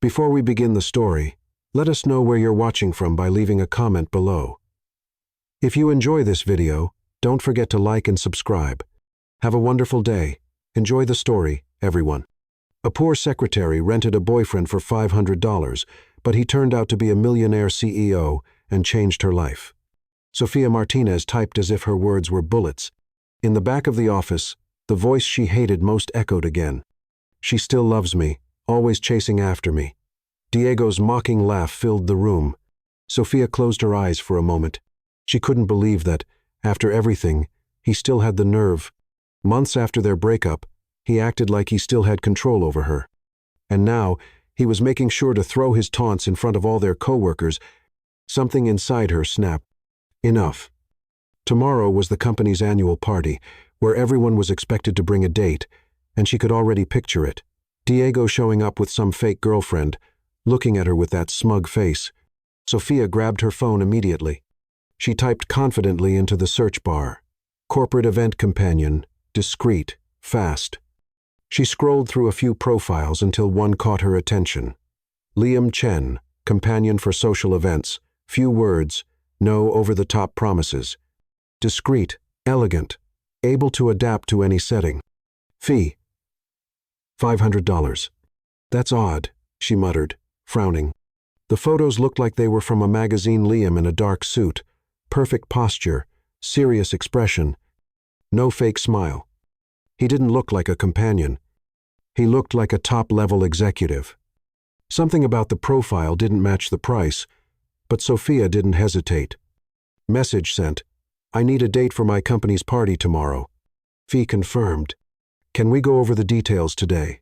Before we begin the story, let us know where you're watching from by leaving a comment below. If you enjoy this video, don't forget to like and subscribe. Have a wonderful day. Enjoy the story, everyone. A poor secretary rented a boyfriend for $500, but he turned out to be a millionaire CEO and changed her life. Sofia Martinez typed as if her words were bullets. In the back of the office, the voice she hated most echoed again. She still loves me, always chasing after me. Diego's mocking laugh filled the room. Sofia closed her eyes for a moment. She couldn't believe that, after everything, he still had the nerve. Months after their breakup, he acted like he still had control over her. And now, he was making sure to throw his taunts in front of all their co-workers. Something inside her snapped. Enough. Tomorrow was the company's annual party, where everyone was expected to bring a date, and she could already picture it. Diego showing up with some fake girlfriend, looking at her with that smug face. Sofia grabbed her phone immediately. She typed confidently into the search bar. Corporate event companion, discreet, fast. She scrolled through a few profiles until one caught her attention. Chen, companion for social events, few words, no over-the-top promises. Discreet, elegant, able to adapt to any setting. Fee: $500. That's odd, she muttered, frowning. The photos looked like they were from a magazine. Liam in a dark suit, perfect posture, serious expression, no fake smile. He didn't look like a companion. He looked like a top-level executive. Something about the profile didn't match the price, but Sofia didn't hesitate. Message sent. I need a date for my company's party tomorrow. Fee confirmed. Can we go over the details today?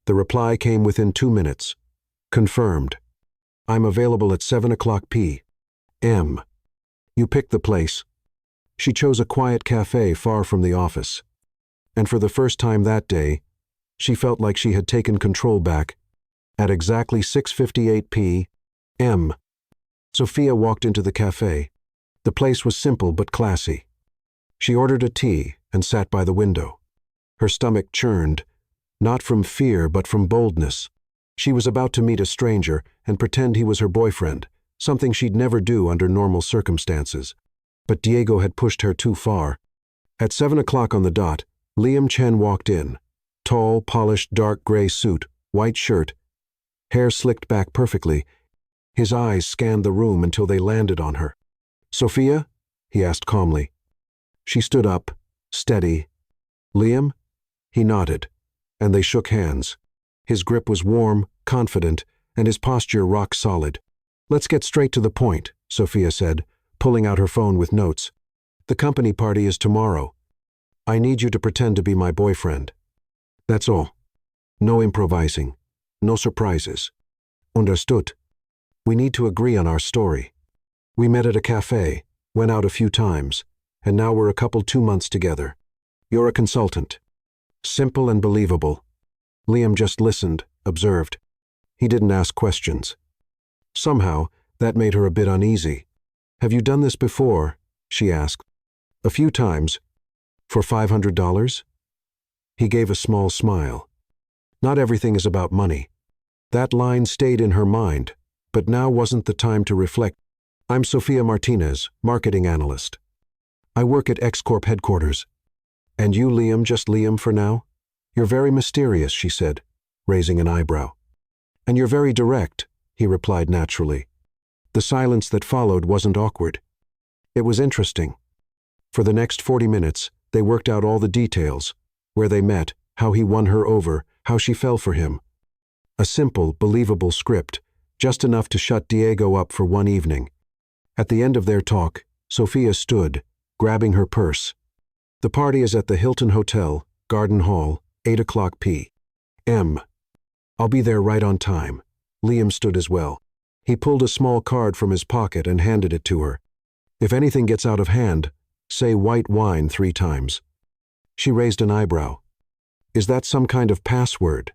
The reply came within 2 minutes. Confirmed. I'm available at 7:00 p.m. You picked the place. She chose a quiet cafe far from the office. And for the first time that day, she felt like she had taken control back. At exactly 6:58 p.m., Sofia walked into the cafe. The place was simple but classy. She ordered a tea and sat by the window. Her stomach churned, not from fear but from boldness. She was about to meet a stranger and pretend he was her boyfriend, something she'd never do under normal circumstances. But Diego had pushed her too far. At 7:00 on the dot, Chen walked in. Tall, polished, dark gray suit, white shirt, hair slicked back perfectly. His eyes scanned the room until they landed on her. Sofia? He asked calmly. She stood up, steady. Liam? He nodded, and they shook hands. His grip was warm, confident, and his posture rock solid. Let's get straight to the point, Sofia said, pulling out her phone with notes. The company party is tomorrow. I need you to pretend to be my boyfriend. That's all. No improvising. No surprises. Understood? We need to agree on our story. We met at a cafe, went out a few times, and now we're a couple 2 months together. You're a consultant. Simple and believable. Liam just listened, observed. He didn't ask questions. Somehow, that made her a bit uneasy. Have you done this before? She asked. A few times. For $500? He gave a small smile. Not everything is about money. That line stayed in her mind, but now wasn't the time to reflect. I'm Sofia Martinez, marketing analyst. I work at X Corp headquarters. And you, Liam, just Liam for now? You're very mysterious, she said, raising an eyebrow. And you're very direct, he replied naturally. The silence that followed wasn't awkward. It was interesting. For the next 40 minutes, they worked out all the details, where they met, how he won her over, how she fell for him. A simple, believable script, just enough to shut Diego up for one evening. At the end of their talk, Sofia stood, grabbing her purse. The party is at the Hilton Hotel, Garden Hall, 8:00 p.m. I'll be there right on time. Liam stood as well. He pulled a small card from his pocket and handed it to her. If anything gets out of hand, say white wine 3 times. She raised an eyebrow. Is that some kind of password?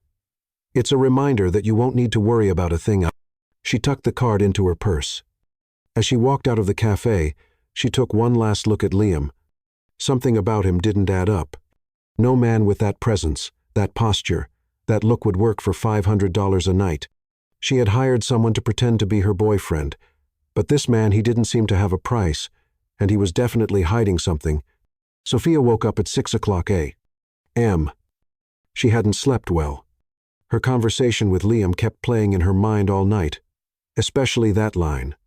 It's a reminder that you won't need to worry about a thing. She tucked the card into her purse. As she walked out of the cafe, she took one last look at Liam. Something about him didn't add up. No man with that presence, that posture, that look would work for $500 a night. She had hired someone to pretend to be her boyfriend, but this man, he didn't seem to have a price, and he was definitely hiding something. Sophia woke up at 6 o'clock a.m. She hadn't slept well. Her conversation with Liam kept playing in her mind all night, especially that line,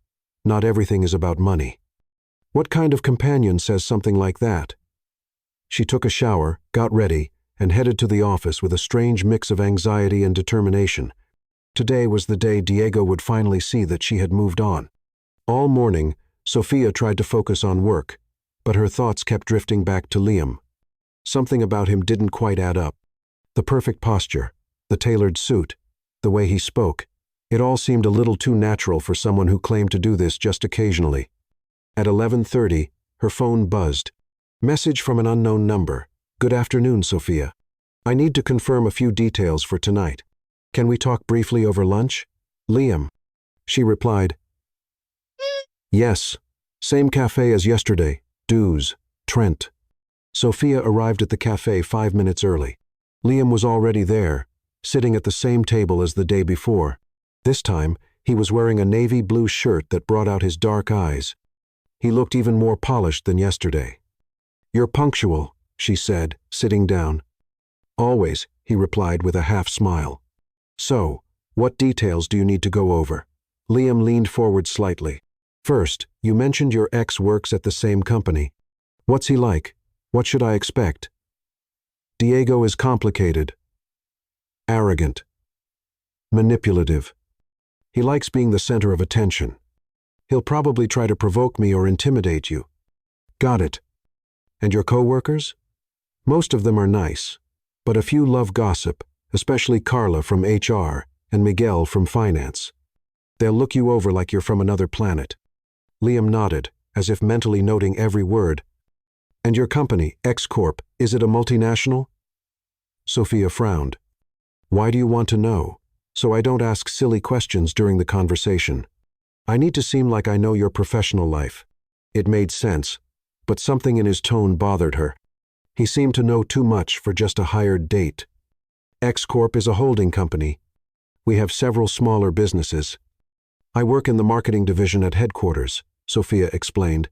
"Not everything is about money." What kind of companion says something like that? She took a shower, got ready, and headed to the office with a strange mix of anxiety and determination. Today was the day Diego would finally see that she had moved on. All morning, Sophia tried to focus on work, but her thoughts kept drifting back to Liam. Something about him didn't quite add up. The perfect posture, the tailored suit, the way he spoke, it all seemed a little too natural for someone who claimed to do this just occasionally. At 11:30, her phone buzzed. Message from an unknown number. "Good afternoon, Sophia. I need to confirm a few details for tonight. Can we talk briefly over lunch?" "Liam." She replied, "Yes. Same cafe as yesterday. Dues. Trent." Sophia arrived at the cafe 5 minutes early. Liam was already there, sitting at the same table as the day before. This time, he was wearing a navy blue shirt that brought out his dark eyes. He looked even more polished than yesterday. "You're punctual," she said, sitting down. "Always," he replied with a half smile. "So, what details do you need to go over?" Liam leaned forward slightly. "First, you mentioned your ex works at the same company. What's he like? What should I expect?" "Diego is complicated, arrogant, manipulative. He likes being the center of attention. He'll probably try to provoke me or intimidate you." "Got it. And your coworkers?" "Most of them are nice, but a few love gossip, especially Carla from HR and Miguel from finance. They'll look you over like you're from another planet." Liam nodded, as if mentally noting every word. "And your company, X Corp, is it a multinational?" Sophia frowned. "Why do you want to know?" "So I don't ask silly questions during the conversation. I need to seem like I know your professional life." It made sense, but something in his tone bothered her. He seemed to know too much for just a hired date. "X Corp is a holding company. We have several smaller businesses. I work in the marketing division at headquarters," Sophia explained.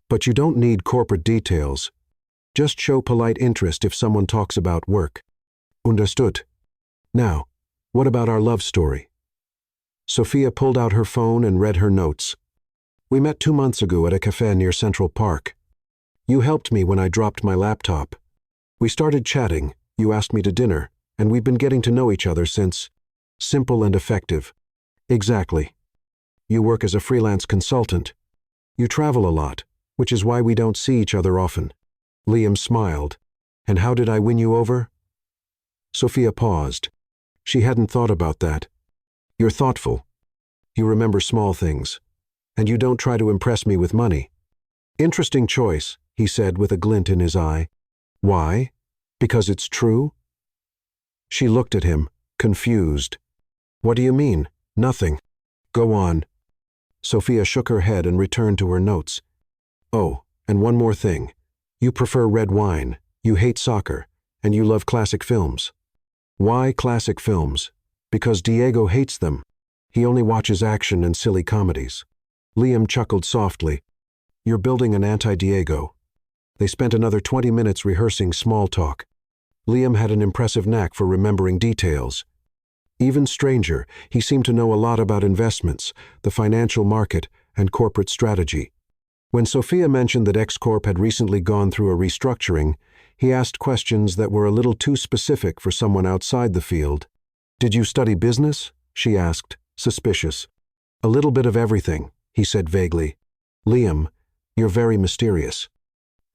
"But you don't need corporate details. Just show polite interest if someone talks about work." "Understood. Now, what about our love story?" Sophia pulled out her phone and read her notes. "We met 2 months ago at a cafe near Central Park. You helped me when I dropped my laptop. We started chatting, you asked me to dinner, and we've been getting to know each other since." "Simple and effective." "Exactly. You work as a freelance consultant. You travel a lot, which is why we don't see each other often." Liam smiled. "And how did I win you over?" Sophia paused. She hadn't thought about that. "You're thoughtful. You remember small things. And you don't try to impress me with money." "Interesting choice," he said with a glint in his eye. "Why? Because it's true?" She looked at him, confused. "What do you mean?" "Nothing. Go on." Sophia shook her head and returned to her notes. "Oh, and one more thing. You prefer red wine, you hate soccer, and you love classic films." "Why classic films?" "Because Diego hates them. He only watches action and silly comedies." Liam chuckled softly. "You're building an anti-Diego." They spent another 20 minutes rehearsing small talk. Liam had an impressive knack for remembering details. Even stranger, he seemed to know a lot about investments, the financial market, and corporate strategy. When Sophia mentioned that X Corp had recently gone through a restructuring, he asked questions that were a little too specific for someone outside the field. "Did you study business?" she asked, suspicious. "A little bit of everything," he said vaguely. "Liam, you're very mysterious.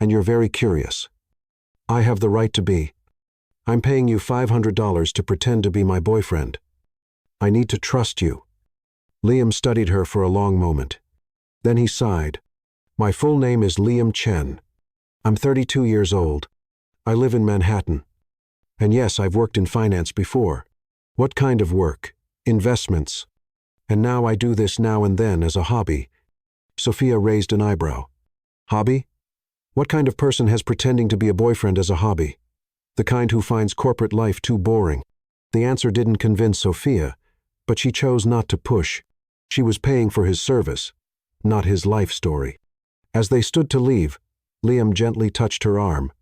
And you're very curious. I have the right to be. I'm paying you $500 to pretend to be my boyfriend. I need to trust you." Liam studied her for a long moment. Then he sighed. "My full name is Liam Chen. I'm 32 years old. I live in Manhattan. And yes, I've worked in finance before." "What kind of work?" "Investments. And now I do this now and then as a hobby." Sophia raised an eyebrow. "Hobby? What kind of person has pretending to be a boyfriend as a hobby? The kind who finds corporate life too boring." The answer didn't convince Sophia, but she chose not to push. She was paying for his service, not his life story. As they stood to leave, Liam gently touched her arm.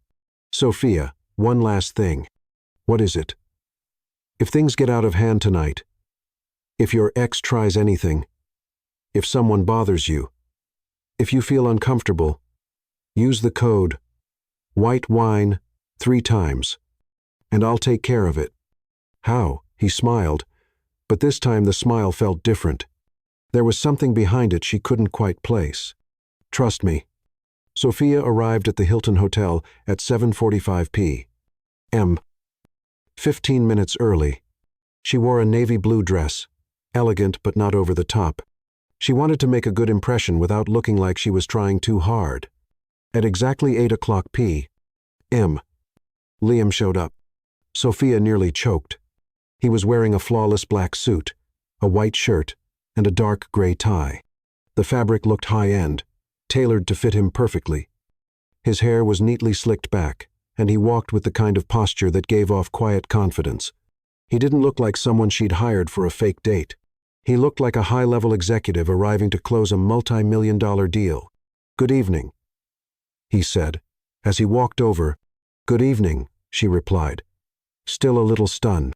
"Sophia, one last thing." "What is it?" "If things get out of hand tonight, if your ex tries anything, if someone bothers you, if you feel uncomfortable, use the code, white wine, 3 times, and I'll take care of it." "How?" He smiled, but this time the smile felt different. There was something behind it she couldn't quite place. "Trust me." Sophia arrived at the Hilton Hotel at 7:45 p.m. 15 minutes early. She wore a navy blue dress, elegant but not over the top. She wanted to make a good impression without looking like she was trying too hard. At exactly 8 o'clock p.m., Liam showed up. Sophia nearly choked. He was wearing a flawless black suit, a white shirt, and a dark gray tie. The fabric looked high-end, tailored to fit him perfectly. His hair was neatly slicked back, and he walked with the kind of posture that gave off quiet confidence. He didn't look like someone she'd hired for a fake date. He looked like a high-level executive arriving to close a multi-million-dollar deal. "Good evening," he said. As he walked over, "Good evening," she replied, still a little stunned.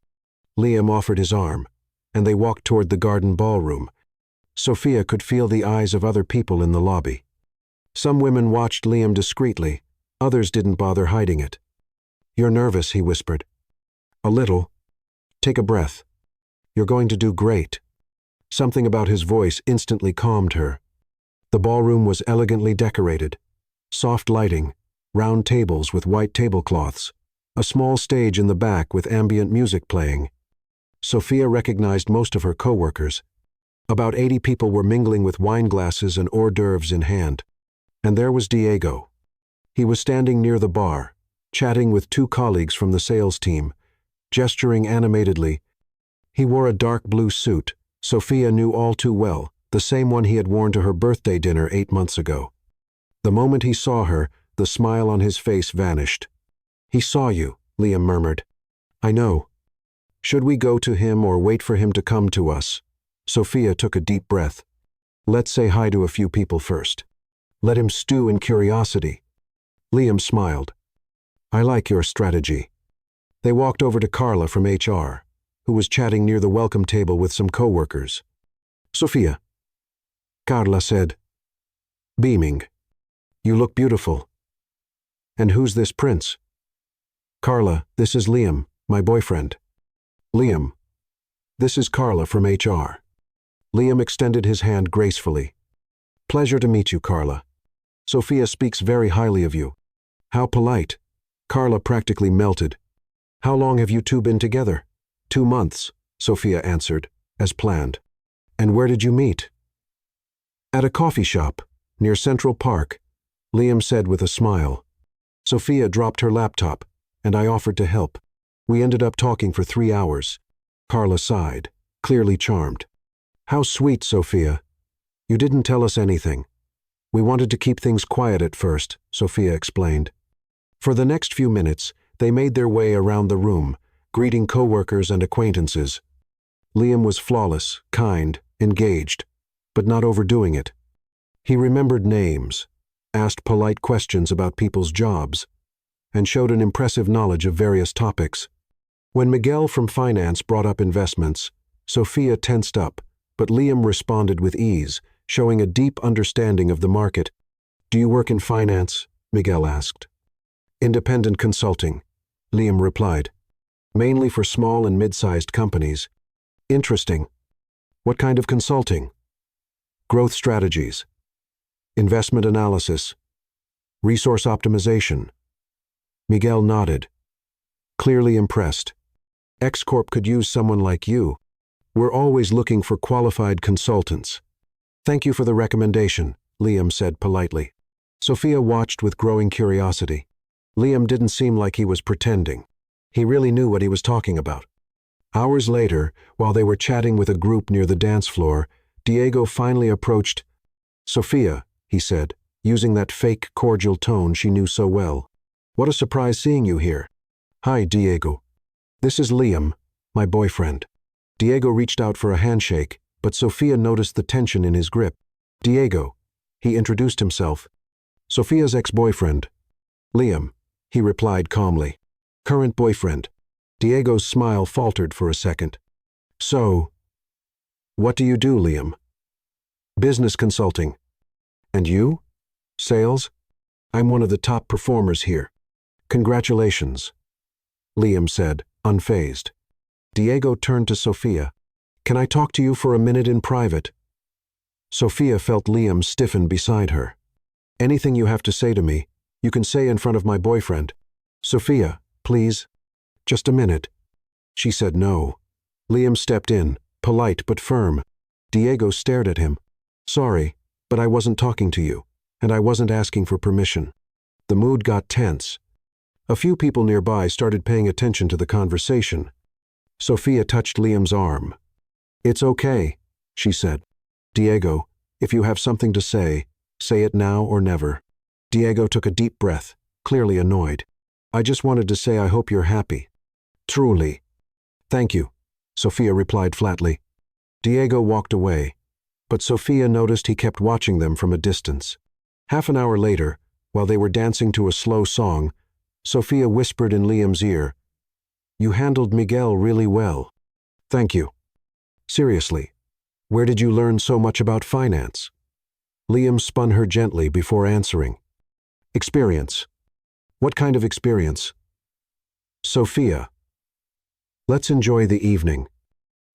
Liam offered his arm, and they walked toward the garden ballroom. Sophia could feel the eyes of other people in the lobby. Some women watched Liam discreetly, others didn't bother hiding it. "You're nervous," he whispered. "A little. Take a breath. You're going to do great." Something about his voice instantly calmed her. The ballroom was elegantly decorated. Soft lighting, round tables with white tablecloths, a small stage in the back with ambient music playing. Sophia recognized most of her co-workers. About 80 people were mingling with wine glasses and hors d'oeuvres in hand. And there was Diego. He was standing near the bar, chatting with 2 colleagues from the sales team, gesturing animatedly. He wore a dark blue suit, Sophia knew all too well, the same one he had worn to her birthday dinner 8 months ago. The moment he saw her, the smile on his face vanished. "He saw you," Liam murmured. "I know. Should we go to him or wait for him to come to us?" Sophia took a deep breath. "Let's say hi to a few people first. Let him stew in curiosity." Liam smiled. "I like your strategy." They walked over to Carla from HR, who was chatting near the welcome table with some co-workers. "Sophia," Carla said, beaming. "You look beautiful." "And who's this prince?" "Carla, this is Liam, my boyfriend." "Liam, this is Carla from HR." Liam extended his hand gracefully. "Pleasure to meet you, Carla. Sophia speaks very highly of you." "How polite." Carla practically melted. "How long have you 2 been together?" 2 months, Sophia answered, as planned. "And where did you meet?" "At a coffee shop, near Central Park," Liam said with a smile. Sophia dropped her laptop, and I offered to help. We ended up talking for 3 hours. Carla sighed, clearly charmed. "How sweet, Sophia. You didn't tell us anything." "We wanted to keep things quiet at first," Sophia explained. For the next few minutes, they made their way around the room, greeting co-workers and acquaintances. Liam was flawless, kind, engaged, but not overdoing it. He remembered names, asked polite questions about people's jobs, and showed an impressive knowledge of various topics. When Miguel from finance brought up investments, Sophia tensed up, but Liam responded with ease, showing a deep understanding of the market. "Do you work in finance?" Miguel asked. "Independent consulting," Liam replied. "Mainly for small and mid-sized companies." "Interesting. What kind of consulting?" "Growth strategies, investment analysis, resource optimization." Miguel nodded, clearly impressed. "X-Corp could use someone like you. We're always looking for qualified consultants." "Thank you for the recommendation," Liam said politely. Sophia watched with growing curiosity. Liam didn't seem like he was pretending. He really knew what he was talking about. Hours later, while they were chatting with a group near the dance floor, Diego finally approached. "Sophia," he said, using that fake cordial tone she knew so well. "What a surprise seeing you here." "Hi, Diego. This is Liam, my boyfriend." Diego reached out for a handshake, but Sophia noticed the tension in his grip. Diego. He introduced himself. Sophia's ex-boyfriend. Liam. He replied calmly. Current boyfriend. Diego's smile faltered for a second. So, what do you do, Liam? Business consulting. And you? Sales? I'm one of the top performers here. Congratulations, Liam said, unfazed. Diego turned to Sophia. Can I talk to you for a minute in private? Sophia felt Liam stiffen beside her. Anything you have to say to me, you can say in front of my boyfriend. Sophia, please. Just a minute. She said no. Liam stepped in, polite but firm. Diego stared at him. Sorry, but I wasn't talking to you, and I wasn't asking for permission. The mood got tense. A few people nearby started paying attention to the conversation. Sophia touched Liam's arm. It's okay, she said. Diego, if you have something to say it now or never. Diego took a deep breath, clearly annoyed. I just wanted to say I hope you're happy. Truly. Thank you, Sophia replied flatly. Diego walked away, but Sophia noticed he kept watching them from a distance. Half an hour later, while they were dancing to a slow song, Sophia whispered in Liam's ear, You handled Miguel really well. Thank you. Seriously, where did you learn so much about finance? Liam spun her gently before answering. Experience. What kind of experience? Sophia. Let's enjoy the evening.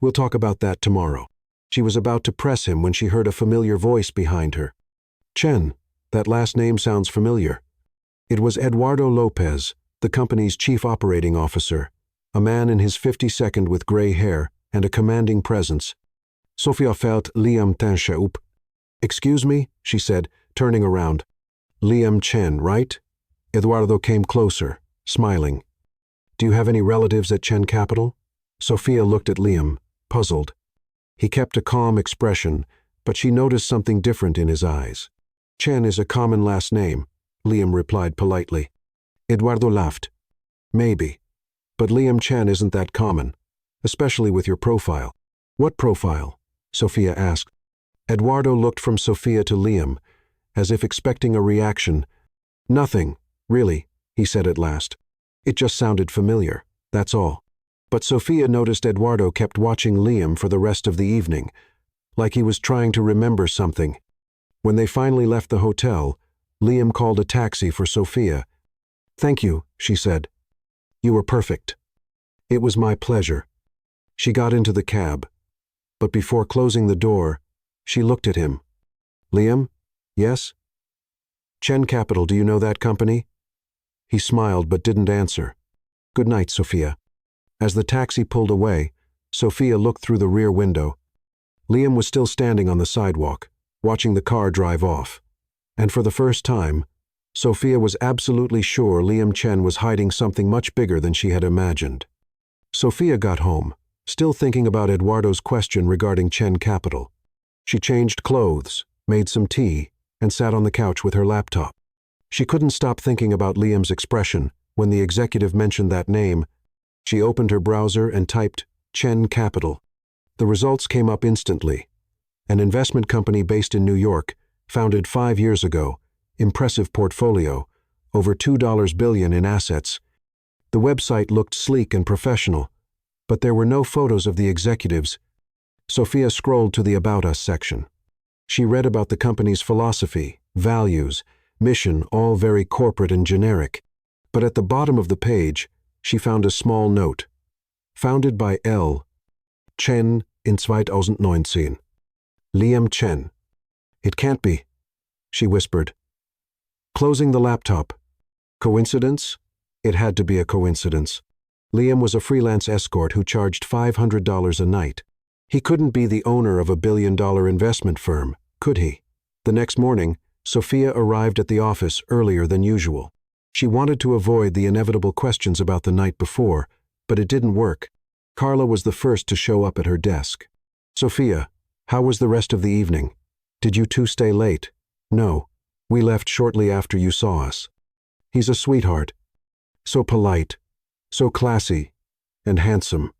We'll talk about that tomorrow. She was about to press him when she heard a familiar voice behind her. Chen, that last name sounds familiar. It was Eduardo Lopez, the company's chief operating officer, a man in his 52nd with gray hair and a commanding presence. Sophia felt Liam Tanche up. Excuse me, she said, turning around. Liam Chen, right? Eduardo came closer, smiling. Do you have any relatives at Chen Capital? Sophia looked at Liam, puzzled. He kept a calm expression, but she noticed something different in his eyes. Chen is a common last name, Liam replied politely. Eduardo laughed. Maybe. But Liam Chen isn't that common, especially with your profile. What profile? Sophia asked. Eduardo looked from Sophia to Liam, as if expecting a reaction. Nothing, really, he said at last. It just sounded familiar, that's all. But Sophia noticed Eduardo kept watching Liam for the rest of the evening, like he was trying to remember something. When they finally left the hotel, Liam called a taxi for Sophia. Thank you, she said. You were perfect. It was my pleasure. She got into the cab, but before closing the door, she looked at him. Liam? Yes? Chen Capital, do you know that company? He smiled but didn't answer. Good night, Sophia. As the taxi pulled away, Sophia looked through the rear window. Liam was still standing on the sidewalk, watching the car drive off. And for the first time, Sophia was absolutely sure Liam Chen was hiding something much bigger than she had imagined. Sophia got home, still thinking about Eduardo's question regarding Chen Capital. She changed clothes, made some tea, and sat on the couch with her laptop. She couldn't stop thinking about Liam's expression when the executive mentioned that name. She opened her browser and typed Chen Capital. The results came up instantly. An investment company based in New York, founded 5 years ago, impressive portfolio, over $2 billion in assets. The website looked sleek and professional, but there were no photos of the executives. Sophia scrolled to the About Us section. She read about the company's philosophy, values, mission, all very corporate and generic. But at the bottom of the page, she found a small note. Founded by L. Chen in 2019. Liam Chen. It can't be, she whispered. Closing the laptop. Coincidence? It had to be a coincidence. Liam was a freelance escort who charged $500 a night. He couldn't be the owner of a billion-dollar investment firm, could he? The next morning, Sophia arrived at the office earlier than usual. She wanted to avoid the inevitable questions about the night before, but it didn't work. Carla was the first to show up at her desk. Sophia, how was the rest of the evening? Did you two stay late? No, we left shortly after you saw us. He's a sweetheart. So polite, so classy, and handsome.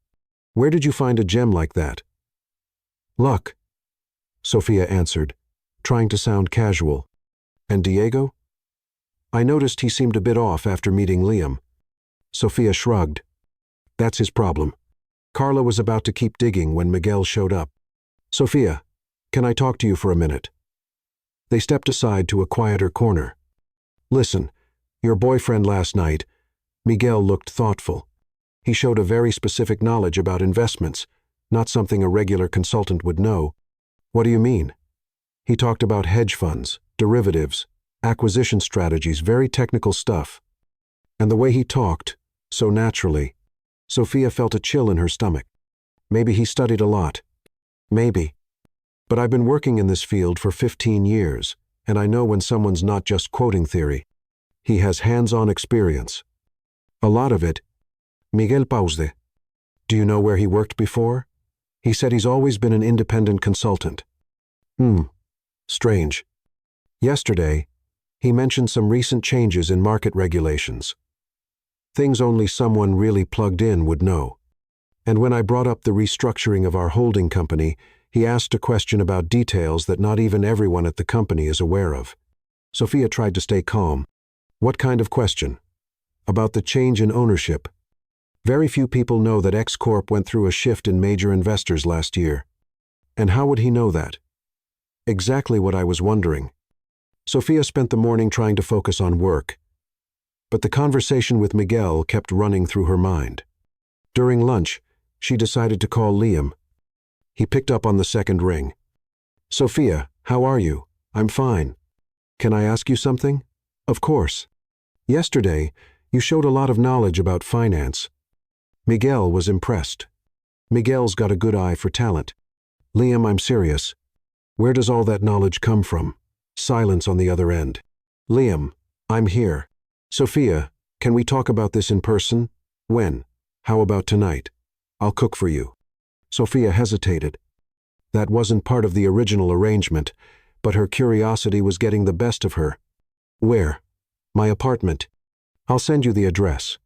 Where did you find a gem like that? Luck, Sophia answered, trying to sound casual. And Diego? I noticed he seemed a bit off after meeting Liam. Sophia shrugged. That's his problem. Carla was about to keep digging when Miguel showed up. Sophia, can I talk to you for a minute? They stepped aside to a quieter corner. Listen, your boyfriend last night, Miguel looked thoughtful. He showed a very specific knowledge about investments, not something a regular consultant would know. What do you mean? He talked about hedge funds, derivatives, acquisition strategies, very technical stuff. And the way he talked, so naturally, Sophia felt a chill in her stomach. Maybe he studied a lot. Maybe. But I've been working in this field for 15 years, and I know when someone's not just quoting theory. He has hands-on experience. A lot of it. Miguel paused. Do you know where he worked before? He said he's always been an independent consultant. Strange. Yesterday, he mentioned some recent changes in market regulations. Things only someone really plugged in would know. And when I brought up the restructuring of our holding company, he asked a question about details that not even everyone at the company is aware of. Sophia tried to stay calm. What kind of question? About the change in ownership. Very few people know that X-Corp went through a shift in major investors last year. And how would he know that? Exactly what I was wondering. Sophia spent the morning trying to focus on work. But the conversation with Miguel kept running through her mind. During lunch, she decided to call Liam. He picked up on the second ring. Sophia, how are you? I'm fine. Can I ask you something? Of course. Yesterday, you showed a lot of knowledge about finance. Miguel was impressed. Miguel's got a good eye for talent. Liam, I'm serious. Where does all that knowledge come from? Silence on the other end. Liam, I'm here. Sophia, can we talk about this in person? When? How about tonight? I'll cook for you. Sophia hesitated. That wasn't part of the original arrangement, but her curiosity was getting the best of her. Where? My apartment. I'll send you the address.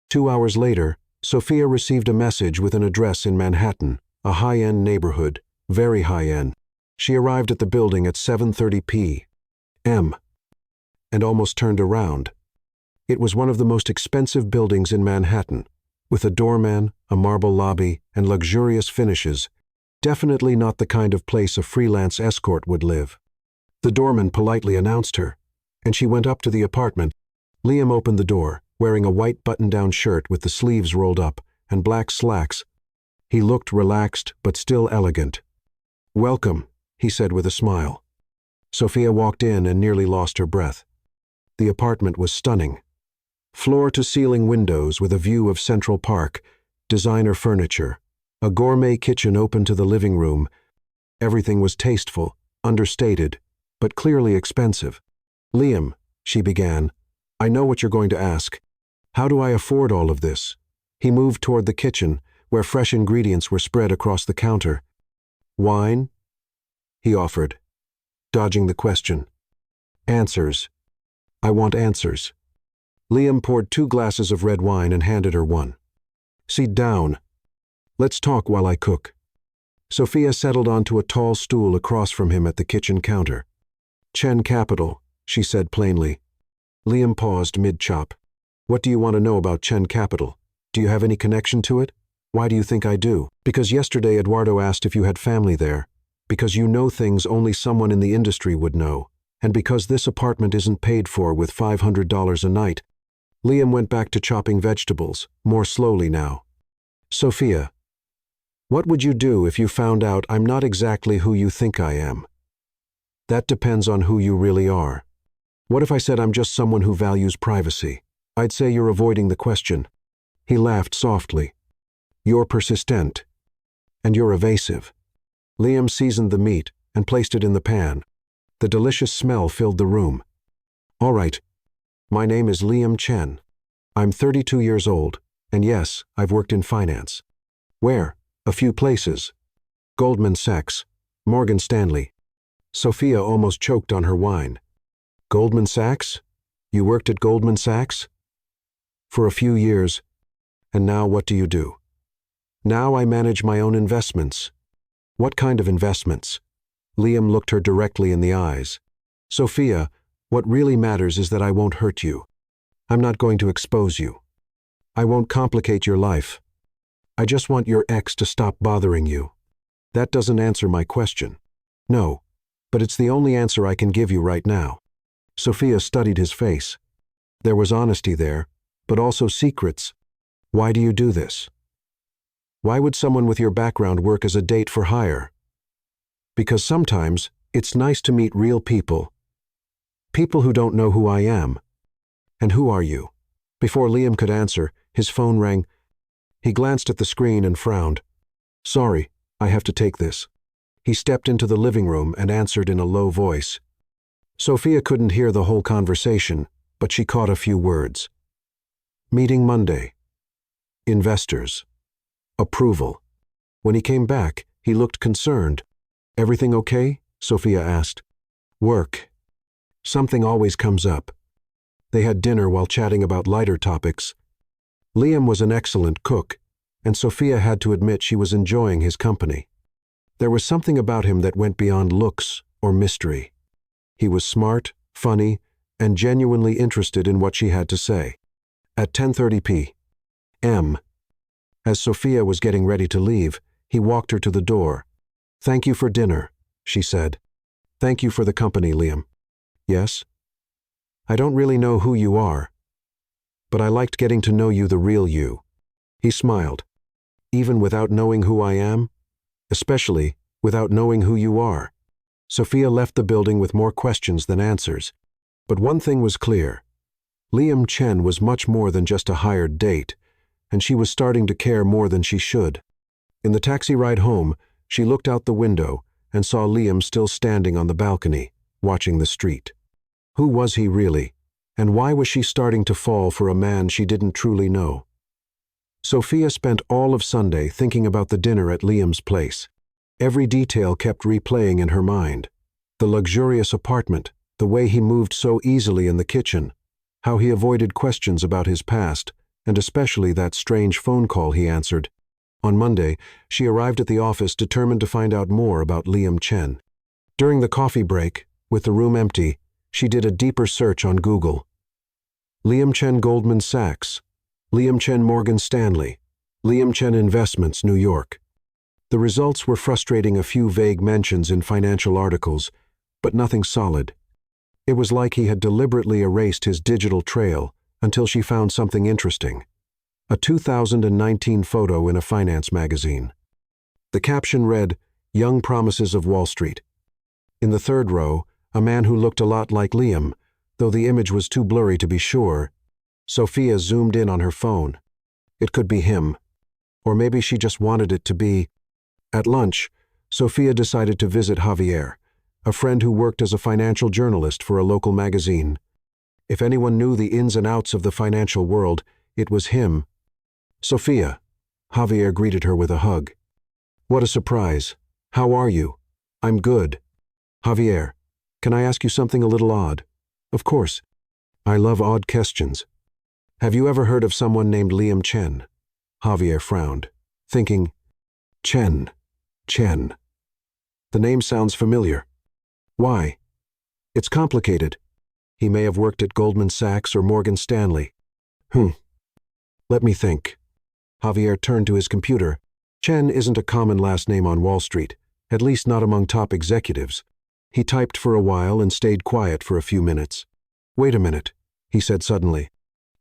2 hours later, Sophia received a message with an address in Manhattan, a high-end neighborhood, very high-end. She arrived at the building at 7:30 p.m. and almost turned around. It was one of the most expensive buildings in Manhattan, with a doorman, a marble lobby, and luxurious finishes. Definitely not the kind of place a freelance escort would live. The doorman politely announced her, and she went up to the apartment. Liam opened the door, wearing a white button-down shirt with the sleeves rolled up and black slacks. He looked relaxed but still elegant. Welcome, he said with a smile. Sophia walked in and nearly lost her breath. The apartment was stunning. Floor-to-ceiling windows with a view of Central Park, designer furniture, a gourmet kitchen open to the living room. Everything was tasteful, understated, but clearly expensive. Liam, she began, I know what you're going to ask. How do I afford all of this? He moved toward the kitchen, where fresh ingredients were spread across the counter. Wine? He offered, dodging the question. Answers. I want answers. Liam poured 2 glasses of red wine and handed her one. Sit down. Let's talk while I cook. Sophia settled onto a tall stool across from him at the kitchen counter. Chen Capital, she said plainly. Liam paused mid-chop. What do you want to know about Chen Capital? Do you have any connection to it? Why do you think I do? Because yesterday Eduardo asked if you had family there. Because you know things only someone in the industry would know. And because this apartment isn't paid for with $500 a night. Liam went back to chopping vegetables, more slowly now. Sophia, what would you do if you found out I'm not exactly who you think I am? That depends on who you really are. What if I said I'm just someone who values privacy? I'd say you're avoiding the question. He laughed softly. You're persistent. And you're evasive. Liam seasoned the meat and placed it in the pan. The delicious smell filled the room. All right. My name is Liam Chen. I'm 32 years old, and yes, I've worked in finance. Where? A few places. Goldman Sachs, Morgan Stanley. Sophia almost choked on her wine. Goldman Sachs? You worked at Goldman Sachs? For a few years. And now what do you do? Now I manage my own investments. What kind of investments? Liam looked her directly in the eyes. Sophia, what really matters is that I won't hurt you. I'm not going to expose you. I won't complicate your life. I just want your ex to stop bothering you. That doesn't answer my question. No, but it's the only answer I can give you right now. Sophia studied his face. There was honesty there, but also secrets. Why do you do this? Why would someone with your background work as a date for hire? Because sometimes it's nice to meet real people. People who don't know who I am. And who are you? Before Liam could answer, his phone rang. He glanced at the screen and frowned. Sorry, I have to take this. He stepped into the living room and answered in a low voice. Sophia couldn't hear the whole conversation, but she caught a few words. Meeting Monday. Investors. Approval. When he came back, he looked concerned. Everything okay? Sophia asked. Work. Something always comes up. They had dinner while chatting about lighter topics. Liam was an excellent cook, and Sophia had to admit she was enjoying his company. There was something about him that went beyond looks or mystery. He was smart, funny, and genuinely interested in what she had to say. At 10:30 p.m., as Sophia was getting ready to leave, he walked her to the door. Thank you for dinner, she said. Thank you for the company, Liam. Yes? I don't really know who you are, but I liked getting to know you, the real you. He smiled. Even without knowing who I am? Especially without knowing who you are. Sophia left the building with more questions than answers. But one thing was clear. Liam Chen was much more than just a hired date, and she was starting to care more than she should. In the taxi ride home, she looked out the window and saw Liam still standing on the balcony, watching the street. Who was he really, and why was she starting to fall for a man she didn't truly know? Sophia spent all of Sunday thinking about the dinner at Liam's place. Every detail kept replaying in her mind. The luxurious apartment, the way he moved so easily in the kitchen, how he avoided questions about his past, and especially that strange phone call he answered. On Monday, she arrived at the office determined to find out more about Liam Chen. During the coffee break, with the room empty, she did a deeper search on Google. Liam Chen Goldman Sachs, Liam Chen Morgan Stanley, Liam Chen Investments, New York. The results were frustrating, a few vague mentions in financial articles, but nothing solid. It was like he had deliberately erased his digital trail until she found something interesting. A 2019 photo in a finance magazine. The caption read, Young Promises of Wall Street. In the third row, a man who looked a lot like Liam, though the image was too blurry to be sure. Sophia zoomed in on her phone. It could be him. Or maybe she just wanted it to be. At lunch, Sophia decided to visit Javier, a friend who worked as a financial journalist for a local magazine. If anyone knew the ins and outs of the financial world, it was him. Sophia, Javier greeted her with a hug. What a surprise. How are you? I'm good. Javier, can I ask you something a little odd? Of course. I love odd questions. Have you ever heard of someone named Liam Chen? Javier frowned, thinking, Chen. The name sounds familiar. Why? It's complicated. He may have worked at Goldman Sachs or Morgan Stanley. Let me think. Javier turned to his computer. Chen isn't a common last name on Wall Street, at least not among top executives. He typed for a while and stayed quiet for a few minutes. Wait a minute, he said suddenly.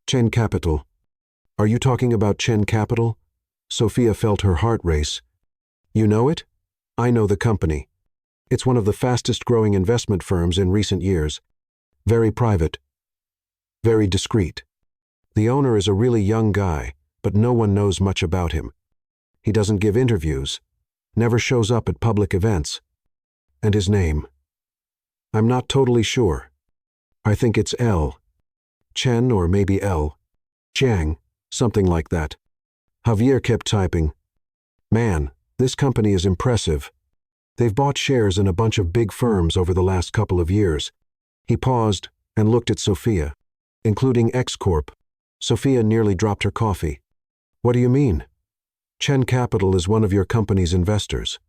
Chen Capital. Are you talking about Chen Capital? Sophia felt her heart race. You know it? I know the company. It's one of the fastest-growing investment firms in recent years. Very private. Very discreet. The owner is a really young guy, but no one knows much about him. He doesn't give interviews, never shows up at public events. And his name? I'm not totally sure. I think it's L. Chen or maybe L. Jiang, something like that. Javier kept typing. Man, this company is impressive. They've bought shares in a bunch of big firms over the last couple of years. He paused and looked at Sophia, including X Corp. Sophia nearly dropped her coffee. What do you mean? Chen Capital is one of your company's investors.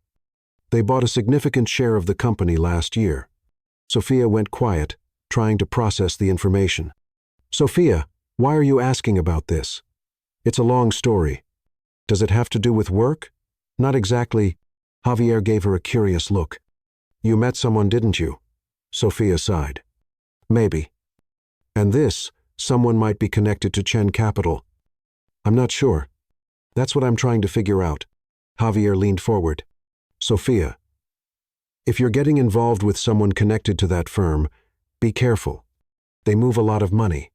They bought a significant share of the company last year. Sophia went quiet, trying to process the information. Sophia, why are you asking about this? It's a long story. Does it have to do with work? Not exactly. Javier gave her a curious look. You met someone, didn't you? Sophia sighed. Maybe. And this, someone might be connected to Chen Capital. I'm not sure. That's what I'm trying to figure out. Javier leaned forward. Sophia, if you're getting involved with someone connected to that firm, be careful. They move a lot of money.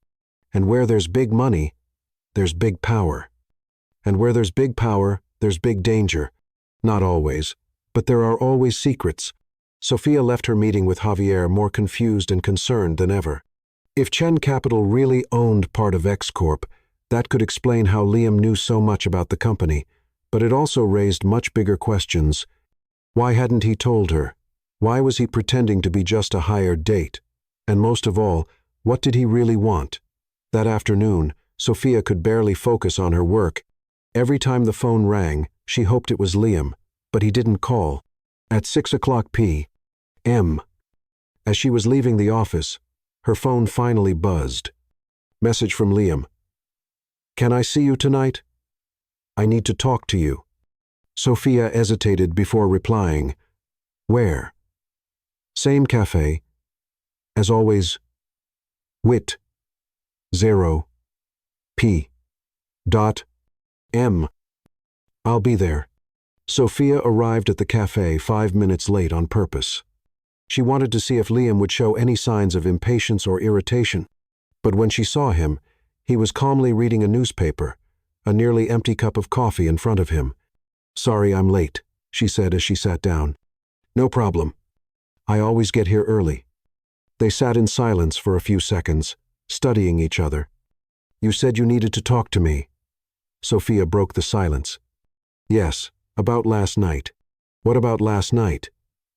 And where there's big money, there's big power. And where there's big power, there's big danger. Not always, but there are always secrets. Sophia left her meeting with Javier more confused and concerned than ever. If Chen Capital really owned part of X Corp, that could explain how Liam knew so much about the company, but it also raised much bigger questions. Why hadn't he told her? Why was he pretending to be just a hired date? And most of all, what did he really want? That afternoon, Sophia could barely focus on her work. Every time the phone rang, she hoped it was Liam, but he didn't call. At 6:00 p.m., as she was leaving the office, her phone finally buzzed. Message from Liam. Can I see you tonight? I need to talk to you. Sophia hesitated before replying. Where? Same cafe. As always. Wit. 0. P. Dot. M. I'll be there. Sophia arrived at the cafe 5 minutes late on purpose. She wanted to see if Liam would show any signs of impatience or irritation. But when she saw him, he was calmly reading a newspaper, a nearly empty cup of coffee in front of him. Sorry I'm late, she said as she sat down. No problem. I always get here early. They sat in silence for a few seconds, studying each other. You said you needed to talk to me. Sophia broke the silence. Yes, about last night. What about last night?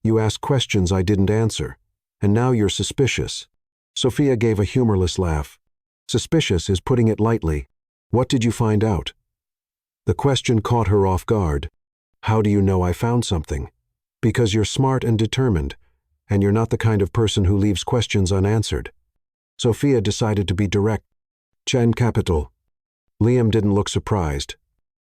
You asked questions I didn't answer, and now you're suspicious. Sophia gave a humorless laugh. Suspicious is putting it lightly. What did you find out? The question caught her off guard. How do you know I found something? Because you're smart and determined, and you're not the kind of person who leaves questions unanswered. Sophia decided to be direct. Chen Capital. Liam didn't look surprised.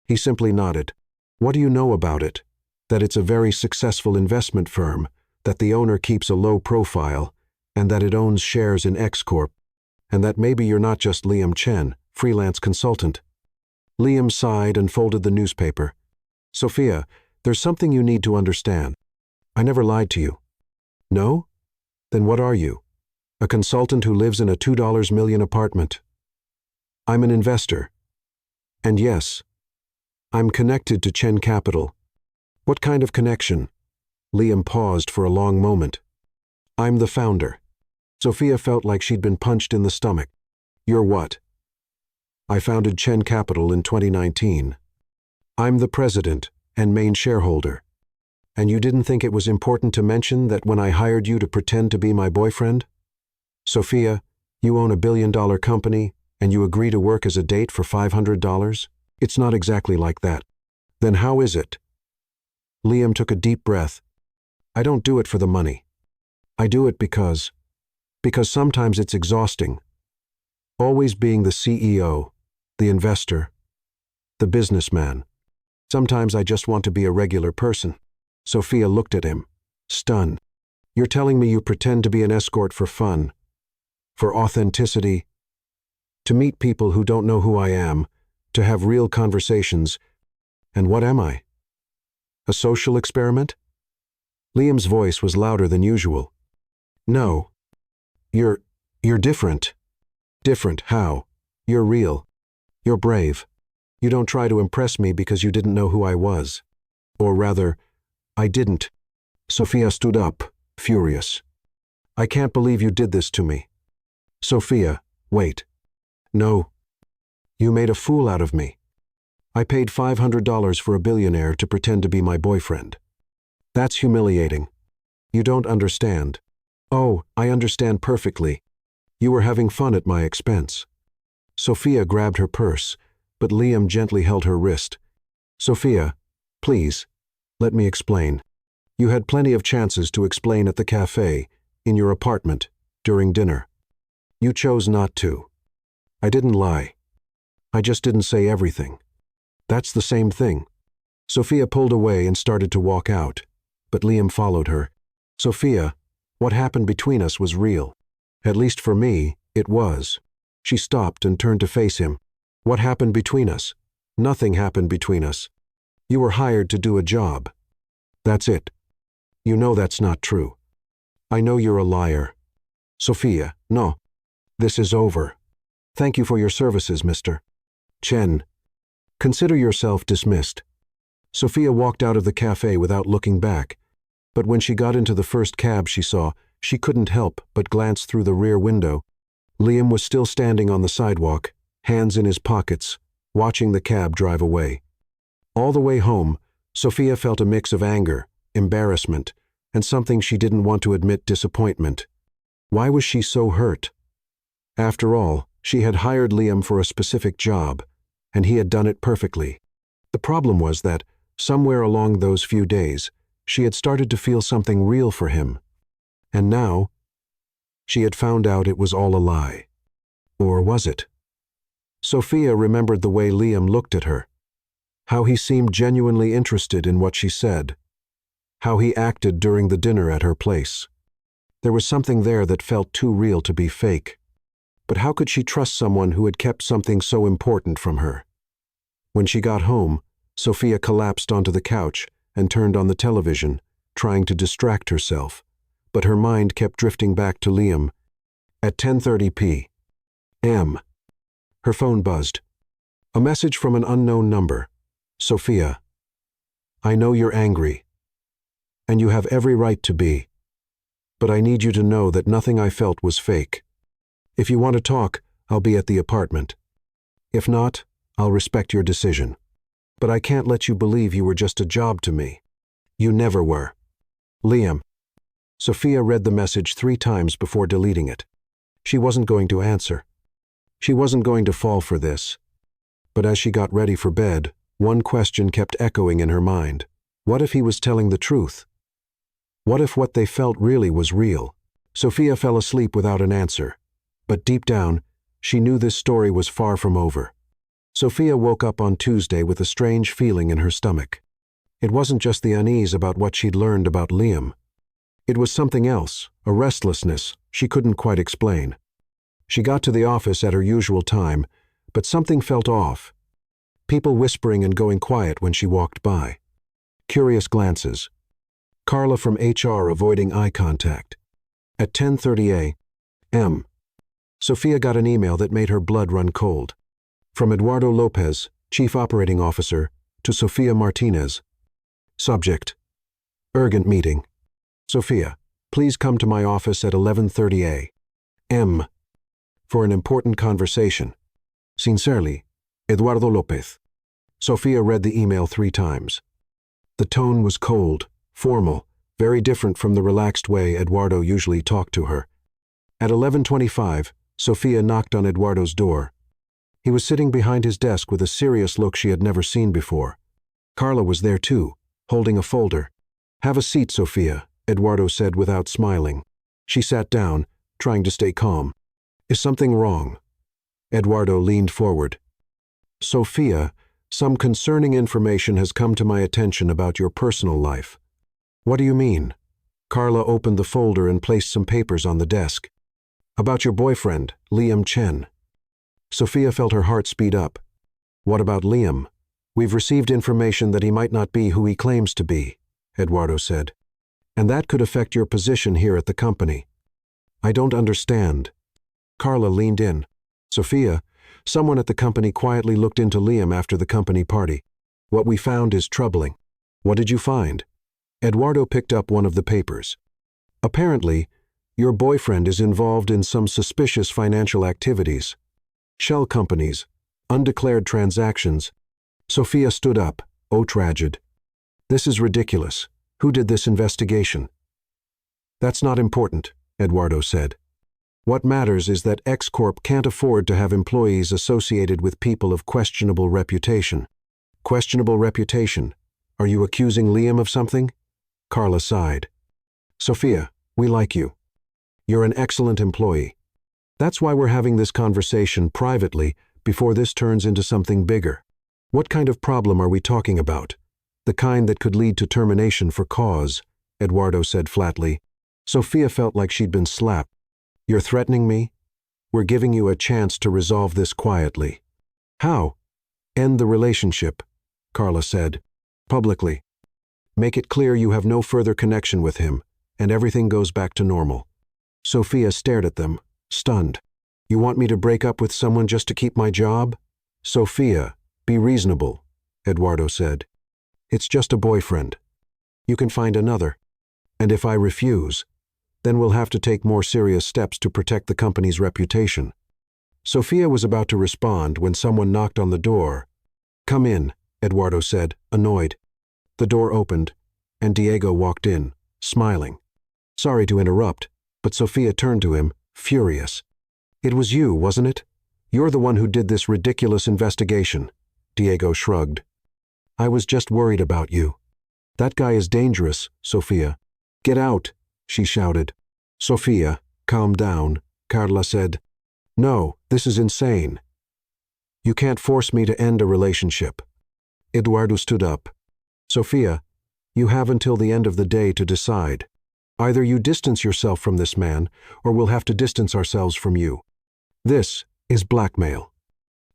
He simply nodded. What do you know about it? That it's a very successful investment firm, that the owner keeps a low profile, and that it owns shares in X Corp, and that maybe you're not just Liam Chen, freelance consultant. Liam sighed and folded the newspaper. Sophia, there's something you need to understand. I never lied to you. No? Then what are you? A consultant who lives in a $2 million apartment. I'm an investor. And yes, I'm connected to Chen Capital. What kind of connection? Liam paused for a long moment. I'm the founder. Sophia felt like she'd been punched in the stomach. You're what? I founded Chen Capital in 2019. I'm the president and main shareholder. And you didn't think it was important to mention that when I hired you to pretend to be my boyfriend? Sophia, you own a billion-dollar company and you agree to work as a date for $500? It's not exactly like that. Then how is it? Liam took a deep breath. I don't do it for the money. I do it because sometimes it's exhausting. Always being the CEO, the investor, the businessman. Sometimes I just want to be a regular person. Sophia looked at him, stunned. You're telling me you pretend to be an escort for fun, for authenticity, to meet people who don't know who I am, to have real conversations. And what am I? A social experiment? Liam's voice was louder than usual. No. You're different. Different, how? You're real. You're brave. You don't try to impress me because you didn't know who I was. Or rather, I didn't. Sophia stood up, furious. I can't believe you did this to me. Sophia, wait. No. You made a fool out of me. I paid $500 for a billionaire to pretend to be my boyfriend. That's humiliating. You don't understand. Oh, I understand perfectly. You were having fun at my expense. Sophia grabbed her purse, but Liam gently held her wrist. Sophia, please, let me explain. You had plenty of chances to explain at the cafe, in your apartment, during dinner. You chose not to. I didn't lie. I just didn't say everything. That's the same thing. Sophia pulled away and started to walk out, but Liam followed her. Sophia, what happened between us was real. At least for me, it was. She stopped and turned to face him. What happened between us? Nothing happened between us. You were hired to do a job. That's it. You know that's not true. I know you're a liar. Sophia, no. This is over. Thank you for your services, Mr. Chen. Consider yourself dismissed. Sophia walked out of the cafe without looking back, but when she got into the first cab she saw, she couldn't help but glance through the rear window. Liam was still standing on the sidewalk, hands in his pockets, watching the cab drive away. All the way home, Sophia felt a mix of anger, embarrassment, and something she didn't want to admit, disappointment. Why was she so hurt? After all, she had hired Liam for a specific job, and he had done it perfectly. The problem was that, somewhere along those few days, she had started to feel something real for him. And now, she had found out it was all a lie. Or was it? Sophia remembered the way Liam looked at her, how he seemed genuinely interested in what she said, how he acted during the dinner at her place. There was something there that felt too real to be fake. But how could she trust someone who had kept something so important from her? When she got home, Sophia collapsed onto the couch and turned on the television, trying to distract herself, but her mind kept drifting back to Liam. At 10:30 p.m., her phone buzzed. A message from an unknown number. Sophia, I know you're angry, and you have every right to be, but I need you to know that nothing I felt was fake. If you want to talk, I'll be at the apartment. If not, I'll respect your decision. But I can't let you believe you were just a job to me. You never were. Liam. Sophia read the message 3 times before deleting it. She wasn't going to answer. She wasn't going to fall for this. But as she got ready for bed, one question kept echoing in her mind. What if he was telling the truth? What if what they felt really was real? Sophia fell asleep without an answer. But deep down, she knew this story was far from over. Sophia woke up on Tuesday with a strange feeling in her stomach. It wasn't just the unease about what she'd learned about Liam. It was something else, a restlessness she couldn't quite explain. She got to the office at her usual time, but something felt off. People whispering and going quiet when she walked by. Curious glances. Carla from HR avoiding eye contact. At 10:30 a.m., Sophia got an email that made her blood run cold. From Eduardo Lopez, Chief Operating Officer, to Sofia Martinez. Subject: Urgent meeting. Sophia, please come to my office at 11:30 a.m. for an important conversation. Sincerely, Eduardo Lopez. Sophia read the email 3 times. The tone was cold, formal, very different from the relaxed way Eduardo usually talked to her. At 11:25, Sophia knocked on Eduardo's door. He was sitting behind his desk with a serious look she had never seen before. Carla was there too, holding a folder. Have a seat, Sophia, Eduardo said without smiling. She sat down, trying to stay calm. Is something wrong? Eduardo leaned forward. Sophia, some concerning information has come to my attention about your personal life. What do you mean? Carla opened the folder and placed some papers on the desk. About your boyfriend, Liam Chen. Sophia felt her heart speed up. What about Liam? We've received information that he might not be who he claims to be, Eduardo said. And that could affect your position here at the company. I don't understand. Carla leaned in. Sophia, someone at the company quietly looked into Liam after the company party. What we found is troubling. What did you find? Eduardo picked up one of the papers. Apparently, your boyfriend is involved in some suspicious financial activities. Shell companies, undeclared transactions. Sophia stood up. Oh, tragedy. This is ridiculous. Who did this investigation? That's not important, Eduardo said. What matters is that X Corp can't afford to have employees associated with people of questionable reputation. Questionable reputation. Are you accusing Liam of something? Carla sighed. Sophia, we like you. You're an excellent employee. That's why we're having this conversation privately before this turns into something bigger. What kind of problem are we talking about? The kind that could lead to termination for cause, Eduardo said flatly. Sophia felt like she'd been slapped. You're threatening me? We're giving you a chance to resolve this quietly. How? End the relationship, Carla said. Publicly. Make it clear you have no further connection with him, and everything goes back to normal. Sophia stared at them, stunned. You want me to break up with someone just to keep my job? Sophia, be reasonable, Eduardo said. It's just a boyfriend. You can find another. And if I refuse, then we'll have to take more serious steps to protect the company's reputation. Sophia was about to respond when someone knocked on the door. Come in, Eduardo said, annoyed. The door opened, and Diego walked in, smiling. Sorry to interrupt, but Sophia turned to him, furious. It was you, wasn't it? You're the one who did this ridiculous investigation. Diego shrugged. I was just worried about you. That guy is dangerous, Sophia. Get out, she shouted. Sophia, calm down, Carla said. No, this is insane. You can't force me to end a relationship. Eduardo stood up. Sophia, you have until the end of the day to decide. Either you distance yourself from this man, or we'll have to distance ourselves from you. This is blackmail.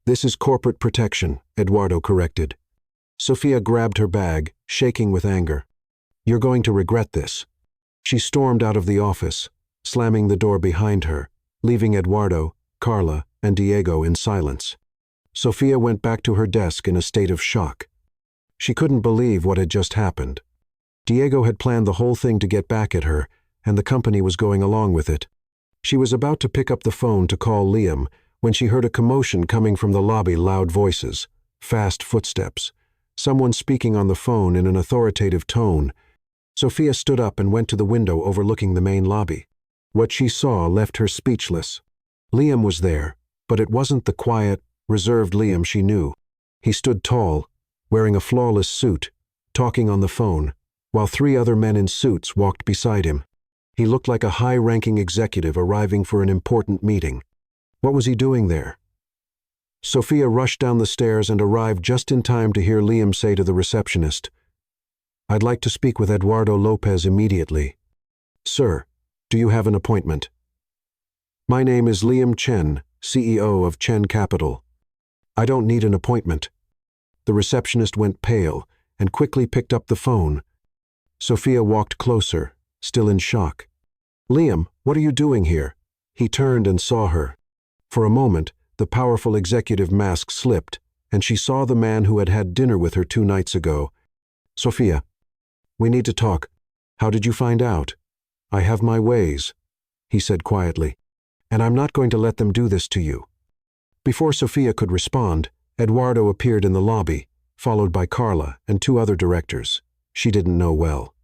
This is corporate protection, Eduardo corrected. Sophia grabbed her bag, shaking with anger. You're going to regret this. She stormed out of the office, slamming the door behind her, leaving Eduardo, Carla, and Diego in silence. Sophia went back to her desk in a state of shock. She couldn't believe what had just happened. Diego had planned the whole thing to get back at her, and the company was going along with it. She was about to pick up the phone to call Liam when she heard a commotion coming from the lobby, loud voices, fast footsteps, someone speaking on the phone in an authoritative tone. Sophia stood up and went to the window overlooking the main lobby. What she saw left her speechless. Liam was there, but it wasn't the quiet, reserved Liam she knew. He stood tall, wearing a flawless suit, talking on the phone, while 3 other men in suits walked beside him. He looked like a high-ranking executive arriving for an important meeting. What was he doing there? Sophia rushed down the stairs and arrived just in time to hear Liam say to the receptionist, I'd like to speak with Eduardo Lopez immediately. Sir, do you have an appointment? My name is Liam Chen, CEO of Chen Capital. I don't need an appointment. The receptionist went pale and quickly picked up the phone. Sophia walked closer, still in shock. Liam, what are you doing here? He turned and saw her. For a moment, the powerful executive mask slipped, and she saw the man who had had dinner with her 2 nights ago. Sophia, we need to talk. How did you find out? I have my ways, he said quietly, and I'm not going to let them do this to you. Before Sophia could respond, Eduardo appeared in the lobby, followed by Carla and 2 other directors she didn't know well.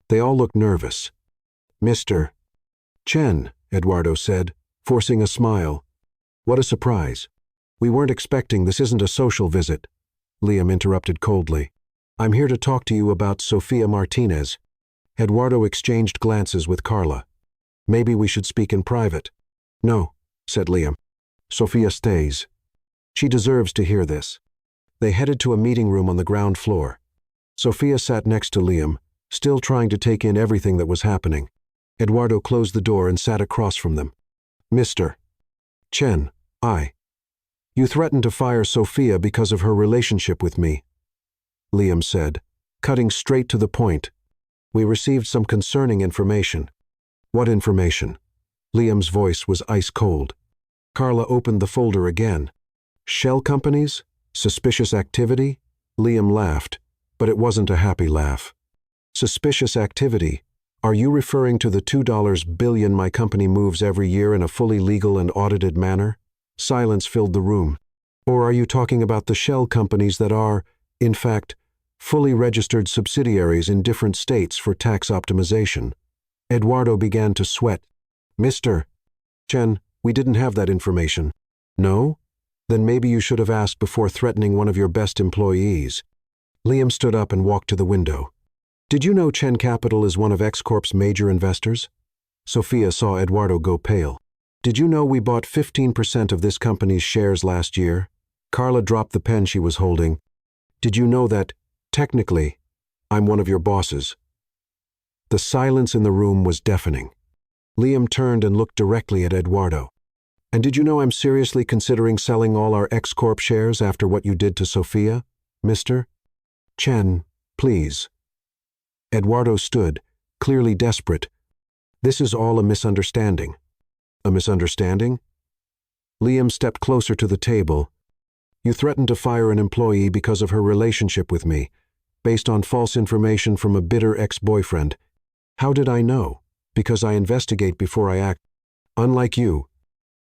They all looked nervous. Mr. Chen, Eduardo said, forcing a smile. What a surprise. We weren't expecting this. Isn't a social visit. Liam interrupted coldly. I'm here to talk to you about Sofia Martinez. Eduardo exchanged glances with Carla. Maybe we should speak in private. No, said Liam. Sofia stays. She deserves to hear this. They headed to a meeting room on the ground floor. Sofia sat next to Liam, still trying to take in everything that was happening. Eduardo closed the door and sat across from them. Mr. Chen, You threatened to fire Sofia because of her relationship with me, Liam said, cutting straight to the point. We received some concerning information. What information? Liam's voice was ice cold. Carla opened the folder again. Shell companies? Suspicious activity? Liam laughed, but it wasn't a happy laugh. Suspicious activity? Are you referring to the $2 billion my company moves every year in a fully legal and audited manner? Silence filled the room. Or are you talking about the shell companies that are, in fact, fully registered subsidiaries in different states for tax optimization? Eduardo began to sweat. Mr. Chen, we didn't have that information. No? Then maybe you should have asked before threatening one of your best employees. Liam stood up and walked to the window. Did you know Chen Capital is one of X-Corp's major investors? Sophia saw Eduardo go pale. Did you know we bought 15% of this company's shares last year? Carla dropped the pen she was holding. Did you know that, technically, I'm one of your bosses? The silence in the room was deafening. Liam turned and looked directly at Eduardo. And did you know I'm seriously considering selling all our X-Corp shares after what you did to Sophia, mister? Chen, please. Eduardo stood, clearly desperate. This is all a misunderstanding. A misunderstanding? Liam stepped closer to the table. You threatened to fire an employee because of her relationship with me, based on false information from a bitter ex-boyfriend. How did I know? Because I investigate before I act. Unlike you.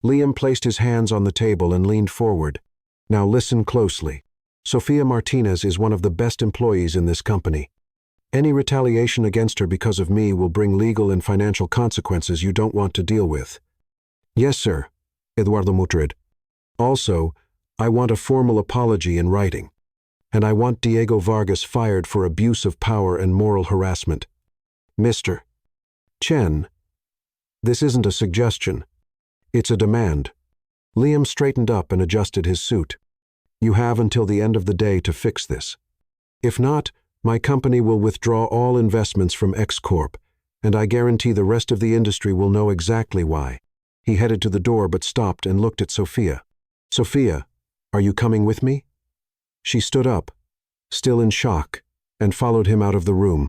Liam placed his hands on the table and leaned forward. Now listen closely. Sofia Martinez is one of the best employees in this company. Any retaliation against her because of me will bring legal and financial consequences you don't want to deal with. Yes, sir, Eduardo muttered. Also, I want a formal apology in writing. And I want Diego Vargas fired for abuse of power and moral harassment. Mr. Chen, this isn't a suggestion. It's a demand. Liam straightened up and adjusted his suit. You have until the end of the day to fix this. If not, my company will withdraw all investments from X-Corp, and I guarantee the rest of the industry will know exactly why. He headed to the door but stopped and looked at Sophia. Sophia, are you coming with me? She stood up, still in shock, and followed him out of the room.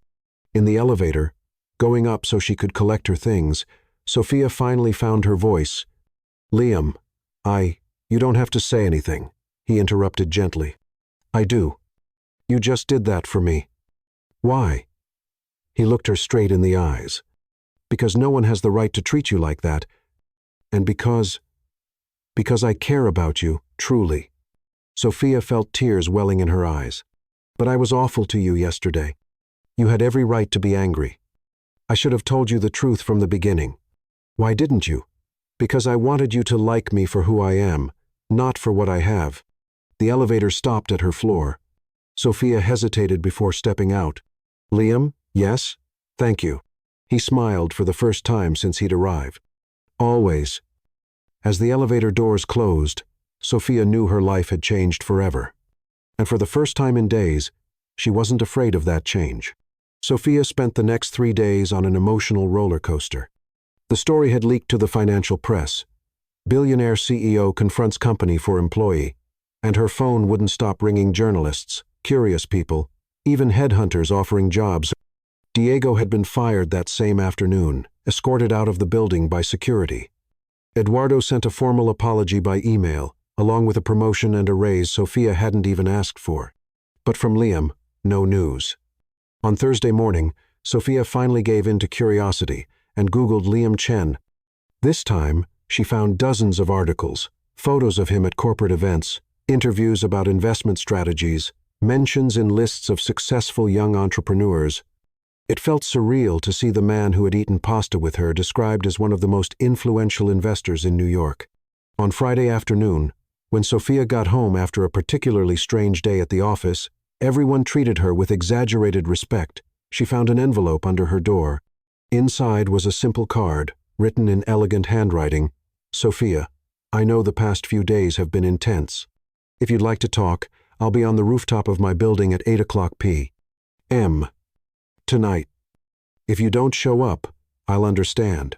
In the elevator, going up so she could collect her things, Sophia finally found her voice. Liam, you don't have to say anything, he interrupted gently. I do. You just did that for me. Why? He looked her straight in the eyes. Because no one has the right to treat you like that. And because I care about you, truly. Sophia felt tears welling in her eyes. But I was awful to you yesterday. You had every right to be angry. I should have told you the truth from the beginning. Why didn't you? Because I wanted you to like me for who I am, not for what I have. The elevator stopped at her floor. Sophia hesitated before stepping out. Liam, yes? Thank you. He smiled for the first time since he'd arrived. Always. As the elevator doors closed, Sophia knew her life had changed forever. And for the first time in days, she wasn't afraid of that change. Sophia spent the next 3 days on an emotional roller coaster. The story had leaked to the financial press. Billionaire CEO confronts company for employee, and her phone wouldn't stop ringing journalists, curious people, even headhunters offering jobs. Diego had been fired that same afternoon, escorted out of the building by security. Eduardo sent a formal apology by email, along with a promotion and a raise Sophia hadn't even asked for. But from Liam, no news. On Thursday morning, Sophia finally gave in to curiosity and Googled Liam Chen. This time, she found dozens of articles, photos of him at corporate events, interviews about investment strategies, mentions in lists of successful young entrepreneurs. It felt surreal to see the man who had eaten pasta with her described as one of the most influential investors in New York. On Friday afternoon, when Sophia got home after a particularly strange day at the office, everyone treated her with exaggerated respect. She found an envelope under her door. Inside was a simple card, written in elegant handwriting. Sophia, I know the past few days have been intense. If you'd like to talk, I'll be on the rooftop of my building at 8 o'clock p.m. tonight. If you don't show up, I'll understand.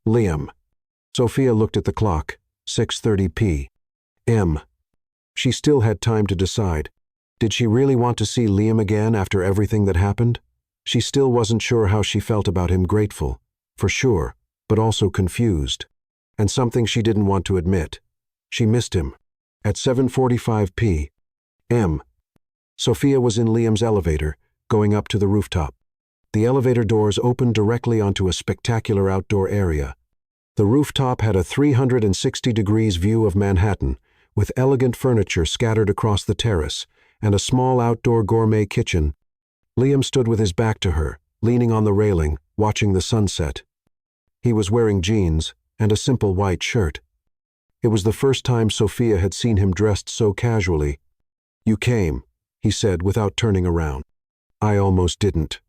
Liam. Sophia looked at the clock, 6:30 p.m. She still had time to decide. Did she really want to see Liam again after everything that happened? She still wasn't sure how she felt about him. Grateful, for sure, but also confused. And something she didn't want to admit. She missed him. At 7:45 p.m., Sophia was in Liam's elevator, going up to the rooftop. The elevator doors opened directly onto a spectacular outdoor area. The rooftop had a 360 degrees view of Manhattan, with elegant furniture scattered across the terrace, and a small outdoor gourmet kitchen. Liam stood with his back to her, leaning on the railing, watching the sunset. He was wearing jeans and a simple white shirt. It was the first time Sophia had seen him dressed so casually. "You came," he said without turning around. "I almost didn't."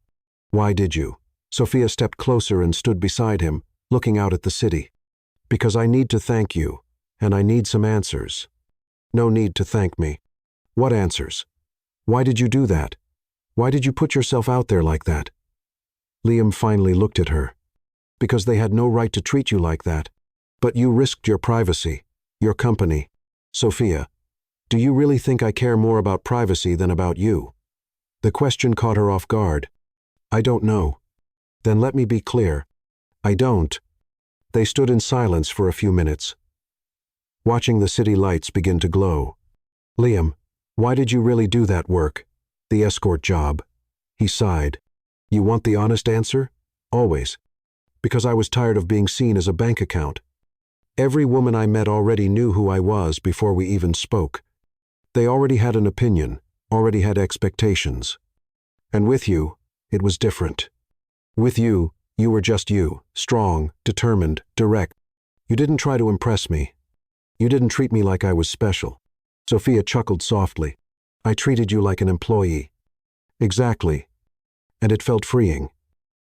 "Why did you?" Sophia stepped closer and stood beside him, looking out at the city. "Because I need to thank you, and I need some answers." "No need to thank me." "What answers? Why did you do that? Why did you put yourself out there like that?" Liam finally looked at her. "Because they had no right to treat you like that. But you risked your privacy, your company." "Sophia, do you really think I care more about privacy than about you?" The question caught her off guard. "I don't know." "Then let me be clear. I don't." They stood in silence for a few minutes, watching the city lights begin to glow. "Liam, why did you really do that work? The escort job?" He sighed. "You want the honest answer?" "Always." "Because I was tired of being seen as a bank account. Every woman I met already knew who I was before we even spoke. They already had an opinion, already had expectations. And with you, it was different. With you, you were just you, strong, determined, direct. You didn't try to impress me. You didn't treat me like I was special." Sophia chuckled softly. "I treated you like an employee." "Exactly. And it felt freeing.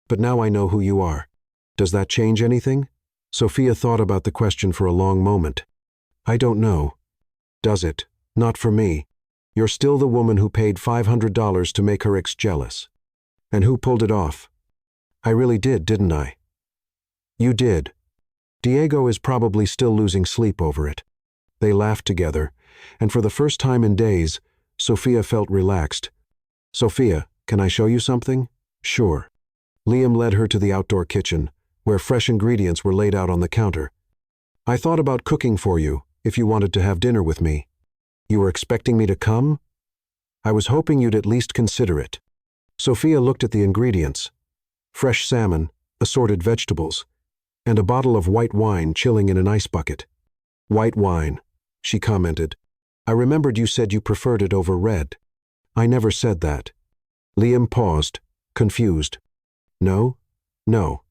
But now I know who you are. Does that change anything?" Sophia thought about the question for a long moment. "I don't know." "Does it? Not for me. You're still the woman who paid $500 to make her ex jealous. And who pulled it off." "I really did, didn't I?" "You did. Diego is probably still losing sleep over it." They laughed together, and for the first time in days, Sophia felt relaxed. "Sophia, can I show you something?" "Sure." Liam led her to the outdoor kitchen, where fresh ingredients were laid out on the counter. "I thought about cooking for you, if you wanted to have dinner with me." "You were expecting me to come?" "I was hoping you'd at least consider it." Sophia looked at the ingredients. Fresh salmon, assorted vegetables, and a bottle of white wine chilling in an ice bucket. "White wine," she commented. "I remembered you said you preferred it over red." "I never said that." Liam paused, confused. "No? No.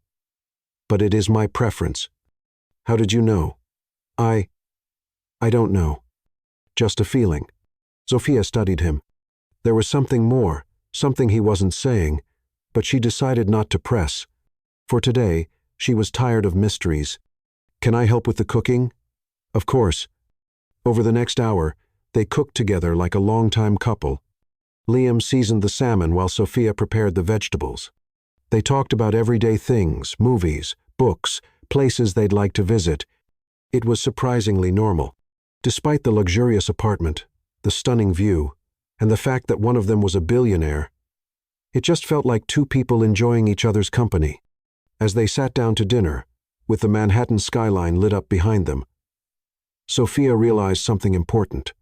But it is my preference." "How did you know?" I don't know. Just a feeling." Sophia studied him. There was something more, something he wasn't saying, but she decided not to press. For today, she was tired of mysteries. "Can I help with the cooking?" "Of course." Over the next hour, they cooked together like a longtime couple. Liam seasoned the salmon while Sophia prepared the vegetables. They talked about everyday things, movies, books, places they'd like to visit. It was surprisingly normal. Despite the luxurious apartment, the stunning view, and the fact that one of them was a billionaire, it just felt like two people enjoying each other's company. As they sat down to dinner, with the Manhattan skyline lit up behind them, Sophia realized something important.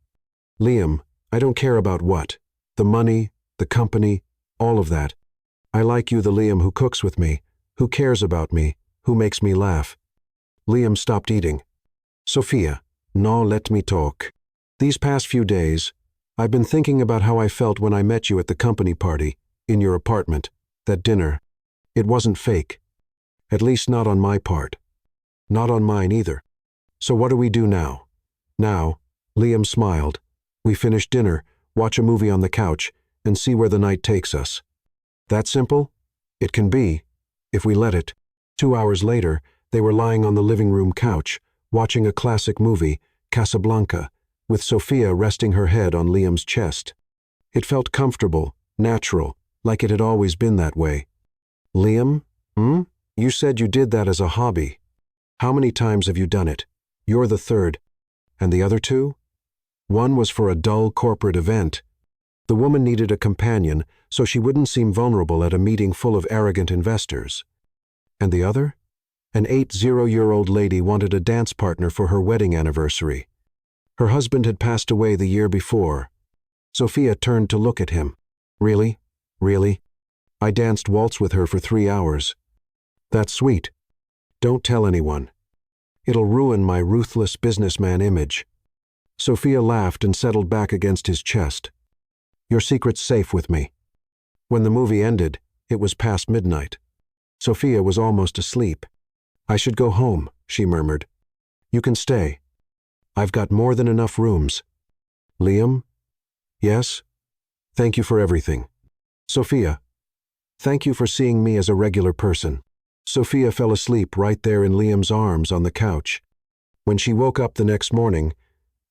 "Liam, I don't care about what. The money, the company, all of that. I like you, the Liam who cooks with me, who cares about me, who makes me laugh." Liam stopped eating. "Sophia, no, let me talk. These past few days, I've been thinking about how I felt when I met you at the company party, in your apartment, that dinner. It wasn't fake. At least not on my part. Not on mine either. So what do we do now?" "Now," Liam smiled, "we finish dinner, watch a movie on the couch, and see where the night takes us." "That simple?" "It can be, if we let it." 2 hours later, they were lying on the living room couch, watching a classic movie, Casablanca, with Sophia resting her head on Liam's chest. It felt comfortable, natural, like it had always been that way. "Liam? You said you did that as a hobby. How many times have you done it? You're the third. And the other two?" "One was for a dull corporate event. The woman needed a companion so she wouldn't seem vulnerable at a meeting full of arrogant investors. And the other? An 80-year-old lady wanted a dance partner for her wedding anniversary. Her husband had passed away the year before." Sophia turned to look at him. "Really? Really? I danced waltz with her for 3 hours. That's sweet. Don't tell anyone. It'll ruin my ruthless businessman image." Sophia laughed and settled back against his chest. "Your secret's safe with me." When the movie ended, it was past midnight. Sophia was almost asleep. "I should go home," she murmured. "You can stay." I've got more than enough rooms. Liam? Yes? Thank you for everything. Sophia? Thank you for seeing me as a regular person. Sophia fell asleep right there in Liam's arms on the couch. When she woke up the next morning,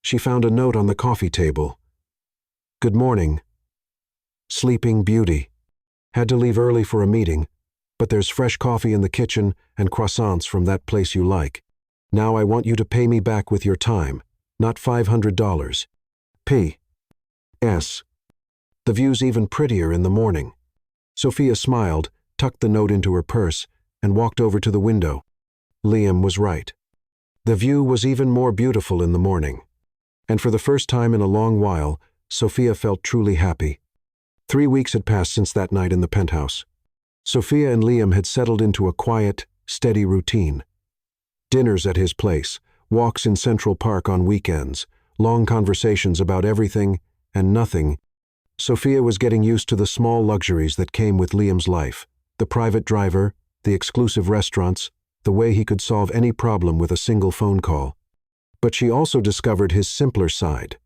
she found a note on the coffee table. Good morning. Sleeping Beauty. Had to leave early for a meeting, but there's fresh coffee in the kitchen and croissants from that place you like. Now I want you to pay me back with your time, not $500. P.S. The view's even prettier in the morning. Sophia smiled, tucked the note into her purse, and walked over to the window. Liam was right. The view was even more beautiful in the morning. And for the first time in a long while, Sophia felt truly happy. 3 weeks had passed since that night in the penthouse. Sophia and Liam had settled into a quiet, steady routine. Dinners at his place, walks in Central Park on weekends, long conversations about everything and nothing. Sophia was getting used to the small luxuries that came with Liam's life, the private driver, the exclusive restaurants, the way he could solve any problem with a single phone call. But she also discovered his simpler side,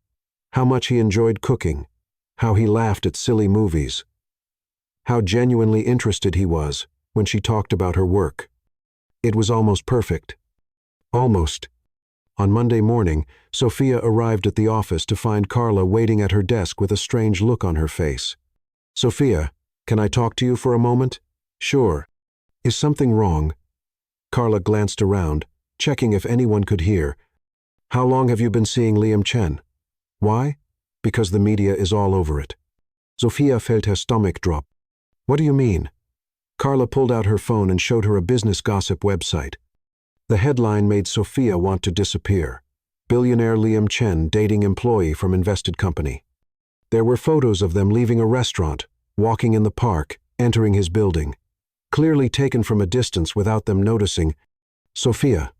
how much he enjoyed cooking, how he laughed at silly movies, how genuinely interested he was when she talked about her work. It was almost perfect. Almost. On Monday morning, Sophia arrived at the office to find Carla waiting at her desk with a strange look on her face. Sophia, can I talk to you for a moment? Sure. Is something wrong? Carla glanced around, checking if anyone could hear. How long have you been seeing Liam Chen? Why? Because the media is all over it. Sophia felt her stomach drop. What do you mean? Carla pulled out her phone and showed her a business gossip website. The headline made Sophia want to disappear. Billionaire Liam Chen dating employee from invested company. There were photos of them leaving a restaurant, walking in the park, entering his building. Clearly taken from a distance without them noticing. Sophia,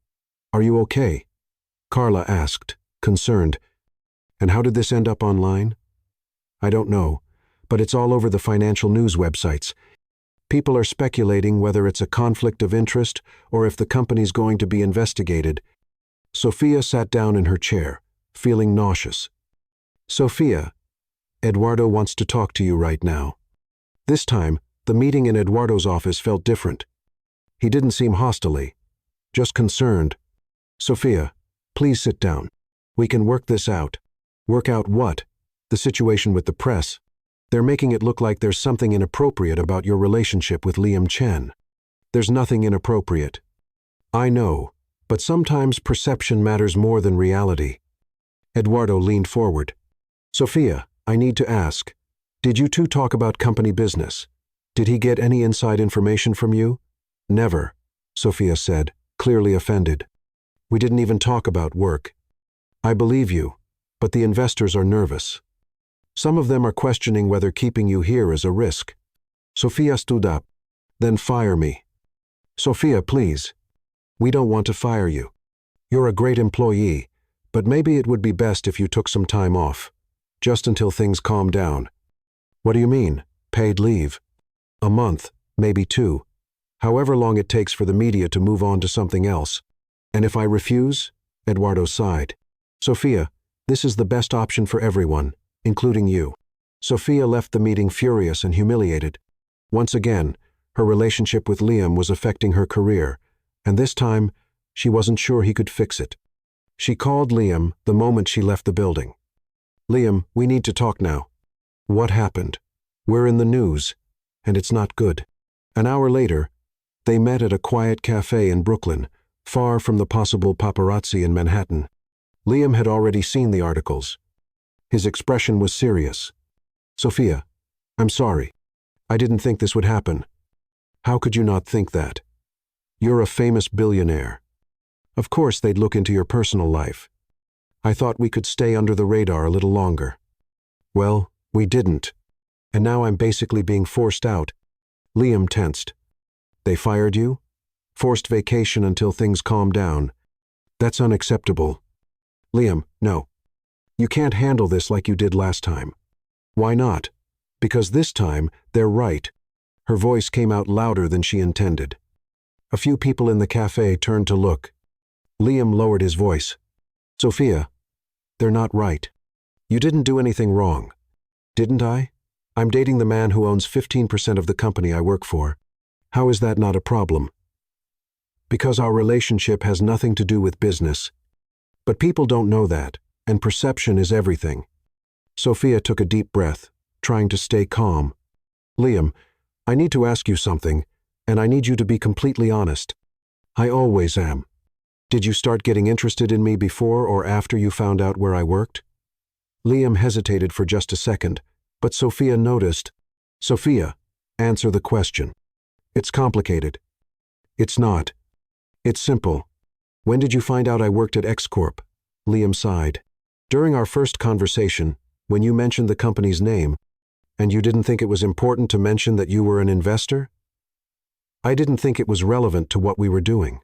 are you okay? Carla asked, concerned. And how did this end up online? I don't know, but it's all over the financial news websites. People are speculating whether it's a conflict of interest or if the company's going to be investigated. Sophia sat down in her chair, feeling nauseous. Sophia, Eduardo wants to talk to you right now. This time, the meeting in Eduardo's office felt different. He didn't seem hostile, just concerned. Sophia, please sit down. We can work this out. Work out what? The situation with the press. They're making it look like there's something inappropriate about your relationship with Liam Chen. There's nothing inappropriate. I know, but sometimes perception matters more than reality. Eduardo leaned forward. Sophia, I need to ask, did you two talk about company business? Did he get any inside information from you? Never, Sophia said, clearly offended. We didn't even talk about work. I believe you, but the investors are nervous. Some of them are questioning whether keeping you here is a risk. Sophia stood up. Then fire me. Sophia, please. We don't want to fire you. You're a great employee, but maybe it would be best if you took some time off, just until things calm down. What do you mean? Paid leave? A month, maybe 2. However long it takes for the media to move on to something else. And if I refuse? Eduardo sighed. Sophia, this is the best option for everyone, including you. Sophia left the meeting furious and humiliated. Once again, her relationship with Liam was affecting her career, and this time, she wasn't sure he could fix it. She called Liam the moment she left the building. Liam, we need to talk now. What happened? We're in the news, and it's not good. An hour later, they met at a quiet cafe in Brooklyn, far from the possible paparazzi in Manhattan. Liam had already seen the articles. His expression was serious. Sophia, I'm sorry. I didn't think this would happen. How could you not think that? You're a famous billionaire. Of course they'd look into your personal life. I thought we could stay under the radar a little longer. Well, we didn't. And now I'm basically being forced out. Liam tensed. They fired you? Forced vacation until things calm down. That's unacceptable. Liam, no. You can't handle this like you did last time. Why not? Because this time, they're right. Her voice came out louder than she intended. A few people in the cafe turned to look. Liam lowered his voice. Sophia, They're not right. You didn't do anything wrong. Didn't I? I'm dating the man who owns 15% of the company I work for. How is that not a problem? Because our relationship has nothing to do with business. But people don't know that, and perception is everything. Sophia took a deep breath, trying to stay calm. Liam, I need to ask you something, and I need you to be completely honest. I always am. Did you start getting interested in me before or after you found out where I worked? Liam hesitated for just a second, but Sophia noticed. Sophia, answer the question. It's complicated. It's not. It's simple. When did you find out I worked at X Corp? Liam sighed. During our first conversation, when you mentioned the company's name, and you didn't think it was important to mention that you were an investor? I didn't think it was relevant to what we were doing.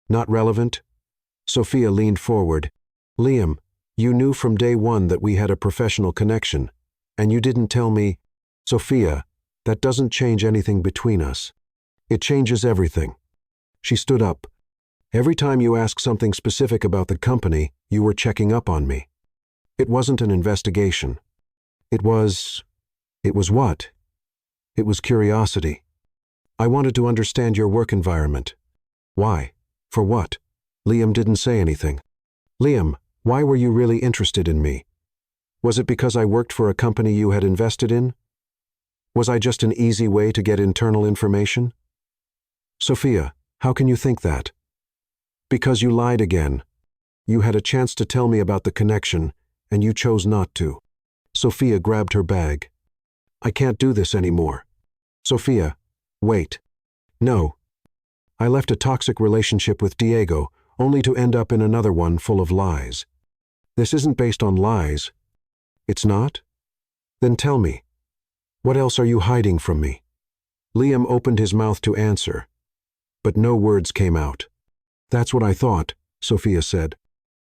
Not relevant? Sophia leaned forward. Liam, you knew from day one that we had a professional connection, and you didn't tell me. Sophia, that doesn't change anything between us. It changes everything. She stood up. Every time you asked something specific about the company, you were checking up on me. It wasn't an investigation. It was what? It was curiosity. I wanted to understand your work environment. Why? For what? Liam didn't say anything. Liam, why were you really interested in me? Was it because I worked for a company you had invested in? Was I just an easy way to get internal information? Sophia, how can you think that? Because you lied again. You had a chance to tell me about the connection, and you chose not to. Sophia grabbed her bag. I can't do this anymore. Sophia, wait. No. I left a toxic relationship with Diego, only to end up in another one full of lies. This isn't based on lies. It's not? Then tell me. What else are you hiding from me? Liam opened his mouth to answer, but no words came out. That's what I thought, Sophia said.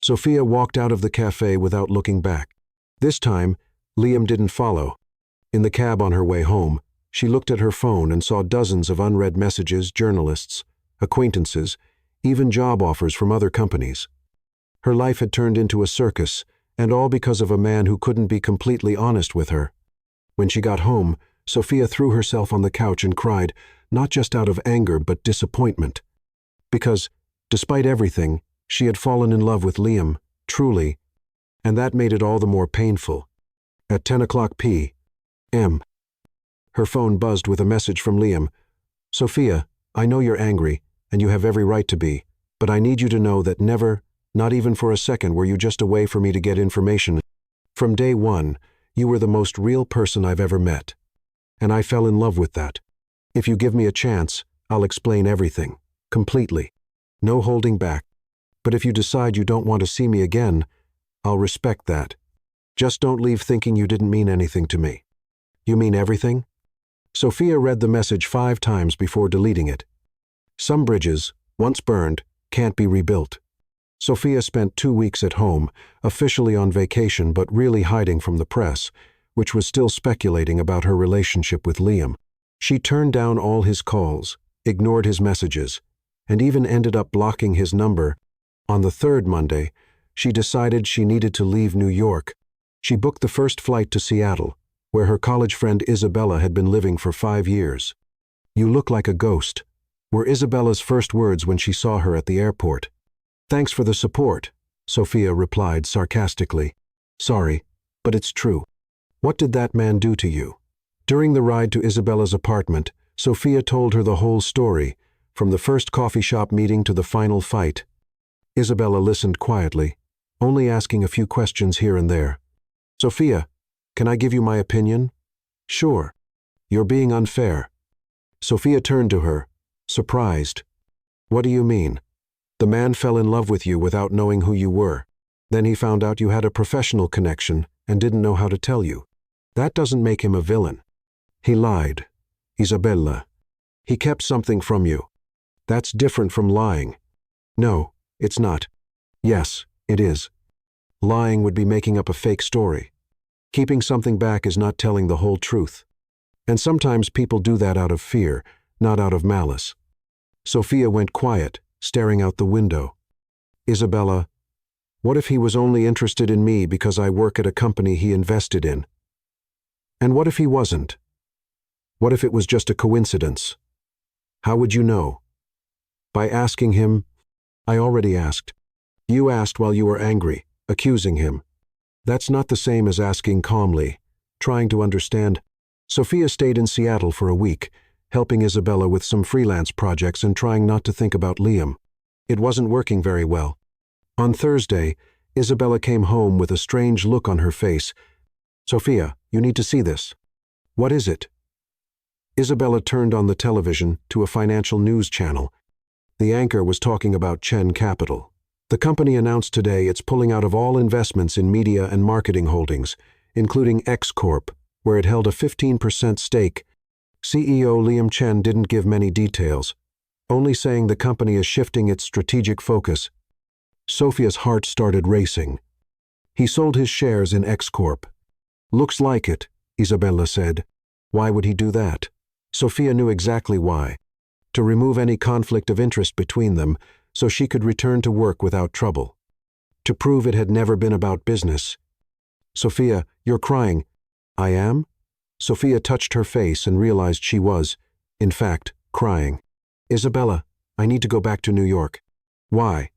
Sophia walked out of the cafe without looking back. This time, Liam didn't follow. In the cab on her way home, she looked at her phone and saw dozens of unread messages, journalists, acquaintances, even job offers from other companies. Her life had turned into a circus, and all because of a man who couldn't be completely honest with her. When she got home, Sophia threw herself on the couch and cried, not just out of anger but disappointment. Because, despite everything, she had fallen in love with Liam, truly, and that made it all the more painful. At 10 o'clock p.m., her phone buzzed with a message from Liam. Sophia, I know you're angry, and you have every right to be, but I need you to know that never, not even for a second, were you just a way for me to get information. From day one, you were the most real person I've ever met. And I fell in love with that. If you give me a chance, I'll explain everything, completely. No holding back. But if you decide you don't want to see me again, I'll respect that. Just don't leave thinking you didn't mean anything to me. You mean everything? Sophia read the message 5 times before deleting it. Some bridges, once burned, can't be rebuilt. Sophia spent 2 weeks at home, officially on vacation but really hiding from the press, which was still speculating about her relationship with Liam. She turned down all his calls, ignored his messages, and even ended up blocking his number. On the 3rd Monday, she decided she needed to leave New York. She booked the first flight to Seattle, where her college friend Isabella had been living for 5 years. You look like a ghost, were Isabella's first words when she saw her at the airport. Thanks for the support, Sophia replied sarcastically. Sorry, but it's true. What did that man do to you? During the ride to Isabella's apartment, Sophia told her the whole story, from the first coffee shop meeting to the final fight. Isabella listened quietly, only asking a few questions here and there. Sophia, can I give you my opinion? Sure. You're being unfair. Sophia turned to her, surprised. What do you mean? The man fell in love with you without knowing who you were. Then he found out you had a professional connection and didn't know how to tell you. That doesn't make him a villain. He lied. Isabella. He kept something from you. That's different from lying. No, it's not. Yes, it is. Lying would be making up a fake story. Keeping something back is not telling the whole truth. And sometimes people do that out of fear, not out of malice. Sophia went quiet, staring out the window. Isabella, What if he was only interested in me because I work at a company he invested in? And what if he wasn't? What if it was just a coincidence? How would you know? By asking him. I already asked. You asked while you were angry, accusing him. That's not the same as asking calmly, trying to understand. Sophia stayed in Seattle for a week, helping Isabella with some freelance projects and trying not to think about Liam. It wasn't working very well. On Thursday, Isabella came home with a strange look on her face. Sophia, you need to see this. What is it? Isabella turned on the television to a financial news channel. The anchor was talking about Chen Capital. The company announced today it's pulling out of all investments in media and marketing holdings, including X Corp, where it held a 15% stake. CEO Liam Chen didn't give many details, only saying the company is shifting its strategic focus. Sophia's heart started racing. He sold his shares in X Corp. Looks like it, Isabella said. Why would he do that? Sophia knew exactly why. To remove any conflict of interest between them, so she could return to work without trouble. To prove it had never been about business. Sophia, you're crying. I am? Sophia touched her face and realized she was, in fact, crying. Isabella, I need to go back to New York. Why?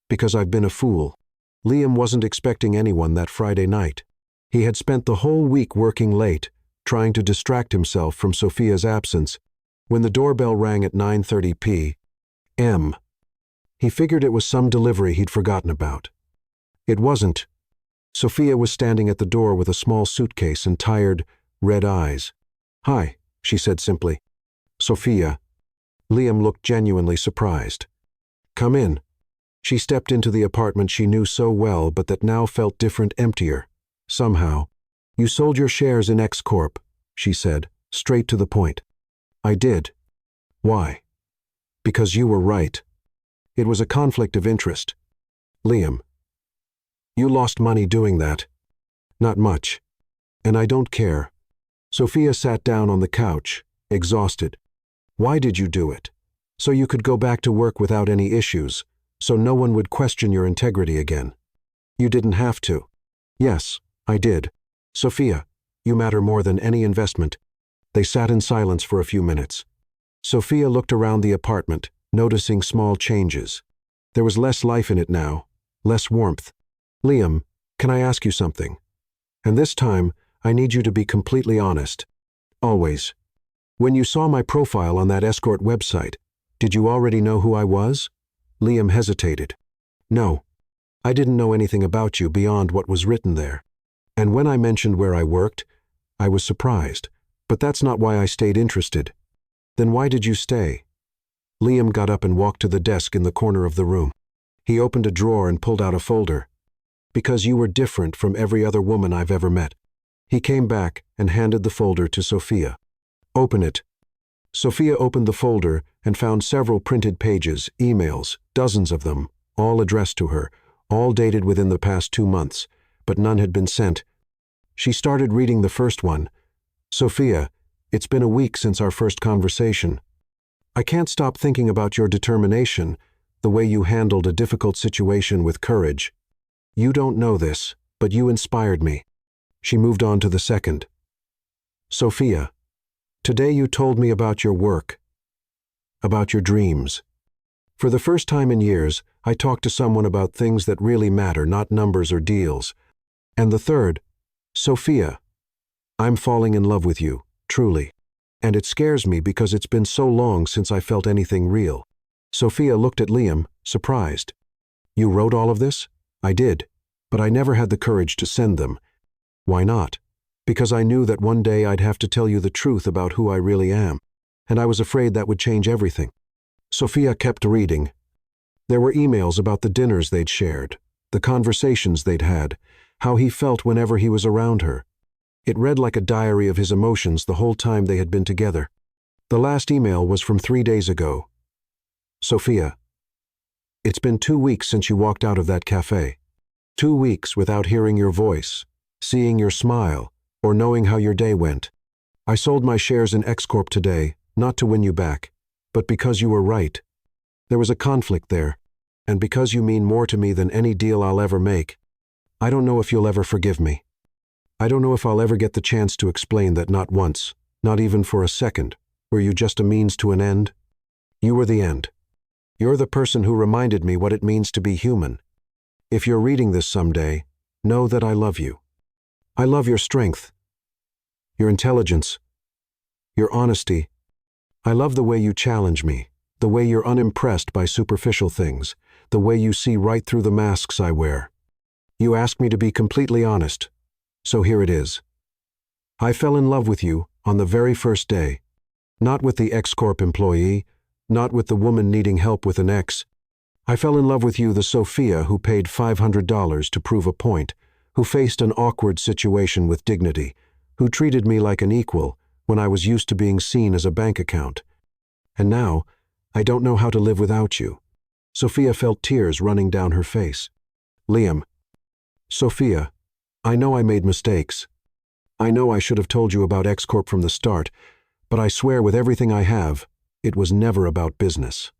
Because I've been a fool. Liam wasn't expecting anyone that Friday night. He had spent the whole week working late, trying to distract himself from Sophia's absence. When the doorbell rang at 9:30 p.m., he figured it was some delivery he'd forgotten about. It wasn't. Sophia was standing at the door with a small suitcase and tired, red eyes. Hi, she said simply. Sophia. Liam looked genuinely surprised. Come in. She stepped into the apartment she knew so well but that now felt different, emptier. Somehow. You sold your shares in X Corp, she said, straight to the point. I did. Why? Because you were right. It was a conflict of interest. Liam. You lost money doing that. Not much. And I don't care. Sophia sat down on the couch, exhausted. Why did you do it? So you could go back to work without any issues, so no one would question your integrity again. You didn't have to. Yes, I did. Sophia, you matter more than any investment. They sat in silence for a few minutes. Sophia looked around the apartment, noticing small changes. There was less life in it now, less warmth. Liam, can I ask you something? And this time, I need you to be completely honest. Always. When you saw my profile on that escort website, did you already know who I was? Liam hesitated. No. I didn't know anything about you beyond what was written there. And when I mentioned where I worked, I was surprised. But that's not why I stayed interested. Then why did you stay? Liam got up and walked to the desk in the corner of the room. He opened a drawer and pulled out a folder. Because you were different from every other woman I've ever met. He came back and handed the folder to Sophia. Open it. Sophia opened the folder and found several printed pages, emails, dozens of them, all addressed to her, all dated within the past 2 months, but none had been sent. She started reading the first one. Sophia, it's been a week since our first conversation. I can't stop thinking about your determination, the way you handled a difficult situation with courage. You don't know this, but you inspired me. She moved on to the second. Sophia, today you told me about your work, about your dreams. For the first time in years, I talked to someone about things that really matter, not numbers or deals. And the third, Sophia, I'm falling in love with you, truly. And it scares me because it's been so long since I felt anything real. Sophia looked at Liam, surprised. You wrote all of this? I did, but I never had the courage to send them. Why not? Because I knew that one day I'd have to tell you the truth about who I really am, and I was afraid that would change everything. Sophia kept reading. There were emails about the dinners they'd shared, the conversations they'd had, how he felt whenever he was around her. It read like a diary of his emotions the whole time they had been together. The last email was from 3 days ago. Sophia, it's been 2 weeks since you walked out of that cafe. 2 weeks without hearing your voice, seeing your smile, or knowing how your day went. I sold my shares in X Corp today, not to win you back, but because you were right. There was a conflict there. And because you mean more to me than any deal I'll ever make, I don't know if you'll ever forgive me. I don't know if I'll ever get the chance to explain that not once, not even for a second, were you just a means to an end. You were the end. You're the person who reminded me what it means to be human. If you're reading this someday, know that I love you. I love your strength, your intelligence, your honesty. I love the way you challenge me, the way you're unimpressed by superficial things, the way you see right through the masks I wear. You asked me to be completely honest, so here it is. I fell in love with you on the very first day, not with the X-Corp employee, not with the woman needing help with an ex. I fell in love with you, the Sophia who paid $500 to prove a point, who faced an awkward situation with dignity, who treated me like an equal when I was used to being seen as a bank account. And now, I don't know how to live without you. Sophia felt tears running down her face. Liam. Sophia, I know I made mistakes. I know I should have told you about X-Corp from the start, but I swear with everything I have, it was never about business.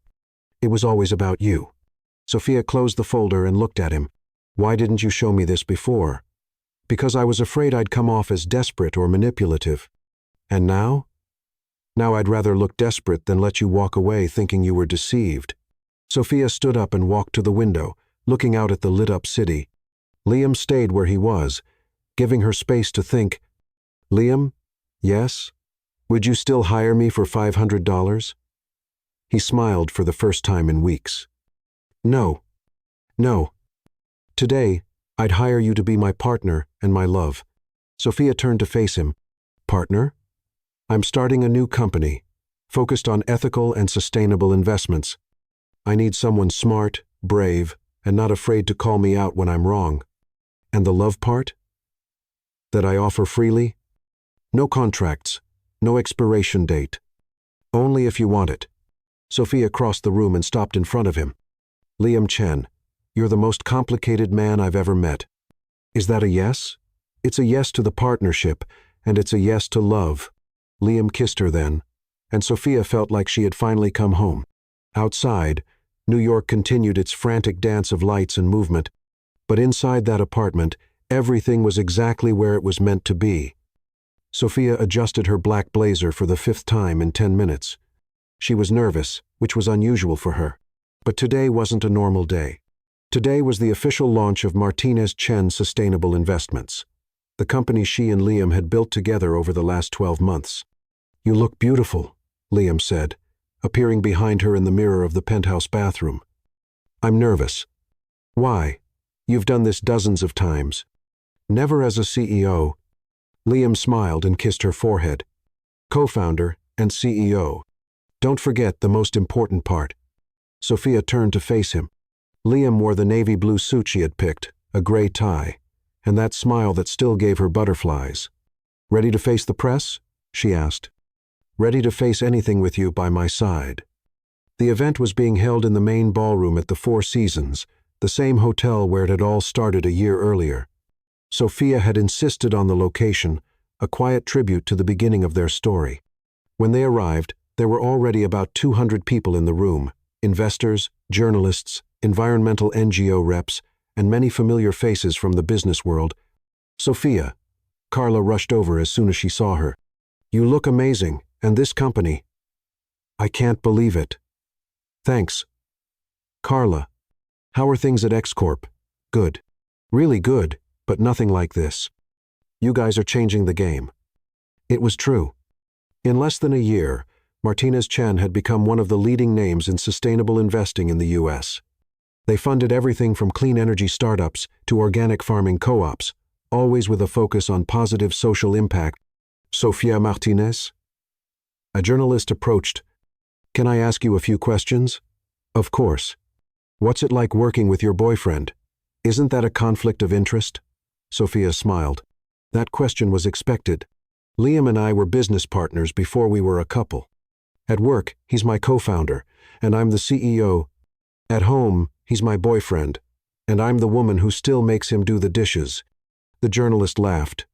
It was always about you. Sophia closed the folder and looked at him. Why didn't you show me this before? Because I was afraid I'd come off as desperate or manipulative. And now? Now I'd rather look desperate than let you walk away thinking you were deceived. Sophia stood up and walked to the window, looking out at the lit-up city. Liam stayed where he was, giving her space to think. Liam? Yes? Would you still hire me for $500? He smiled for the first time in weeks. No. No. Today, I'd hire you to be my partner and my love. Sophia turned to face him. Partner? I'm starting a new company, focused on ethical and sustainable investments. I need someone smart, brave, and not afraid to call me out when I'm wrong. And the love part? That I offer freely? No contracts, no expiration date. Only if you want it. Sophia crossed the room and stopped in front of him. Liam Chen, you're the most complicated man I've ever met. Is that a yes? It's a yes to the partnership, and it's a yes to love. Liam kissed her then, and Sophia felt like she had finally come home. Outside, New York continued its frantic dance of lights and movement, but inside that apartment, everything was exactly where it was meant to be. Sophia adjusted her black blazer for the 5th time in 10 minutes. She was nervous, which was unusual for her. But today wasn't a normal day. Today was the official launch of Martinez Chen Sustainable Investments, the company she and Liam had built together over the last 12 months. You look beautiful, Liam said, appearing behind her in the mirror of the penthouse bathroom. I'm nervous. Why? You've done this dozens of times. Never as a CEO. Liam smiled and kissed her forehead. Co-founder and CEO. Don't forget the most important part. Sophia turned to face him. Liam wore the navy blue suit she had picked, a gray tie, and that smile that still gave her butterflies. Ready to face the press? She asked. Ready to face anything with you by my side. The event was being held in the main ballroom at the Four Seasons, the same hotel where it had all started a year earlier. Sophia had insisted on the location, a quiet tribute to the beginning of their story. When they arrived, there were already about 200 people in the room, investors, journalists, environmental NGO reps, and many familiar faces from the business world. Sophia. Carla rushed over as soon as she saw her. You look amazing, and this company. I can't believe it. Thanks. Carla. How are things at X-Corp? Good. Really good, but nothing like this. You guys are changing the game. It was true. In less than a year, Martinez Chen had become one of the leading names in sustainable investing in the U.S. They funded everything from clean energy startups to organic farming co-ops, always with a focus on positive social impact. Sophia Martinez? A journalist approached. Can I ask you a few questions? Of course. What's it like working with your boyfriend? Isn't that a conflict of interest? Sophia smiled. That question was expected. Liam and I were business partners before we were a couple. At work, he's my co-founder, and I'm the CEO. At home, he's my boyfriend, and I'm the woman who still makes him do the dishes. The journalist laughed.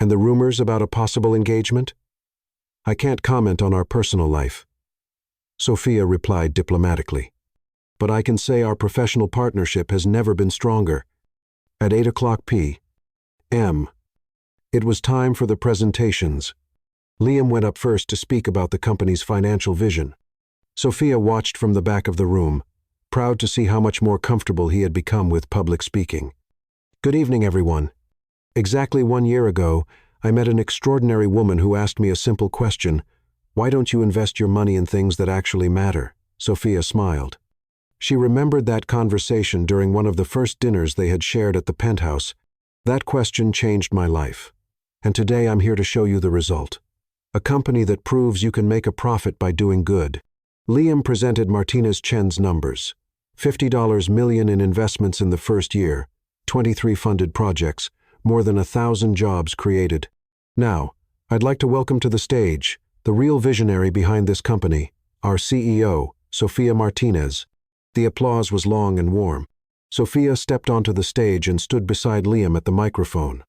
And the rumors about a possible engagement? I can't comment on our personal life. Sophia replied diplomatically. but I can say our professional partnership has never been stronger. At 8 o'clock p.m., it was time for the presentations. Liam went up first to speak about the company's financial vision. Sophia watched from the back of the room, proud to see how much more comfortable he had become with public speaking. Good evening, everyone. Exactly 1 year ago, I met an extraordinary woman who asked me a simple question: why don't you invest your money in things that actually matter? Sophia smiled. She remembered that conversation during one of the first dinners they had shared at the penthouse. That question changed my life. And today I'm here to show you the result. A company that proves you can make a profit by doing good. Liam presented Chen's numbers. $50 million in investments in the first year, 23 funded projects, more than 1,000 jobs created. Now, I'd like to welcome to the stage the real visionary behind this company, our CEO, Sophia Martinez. The applause was long and warm. Sophia stepped onto the stage and stood beside Liam at the microphone.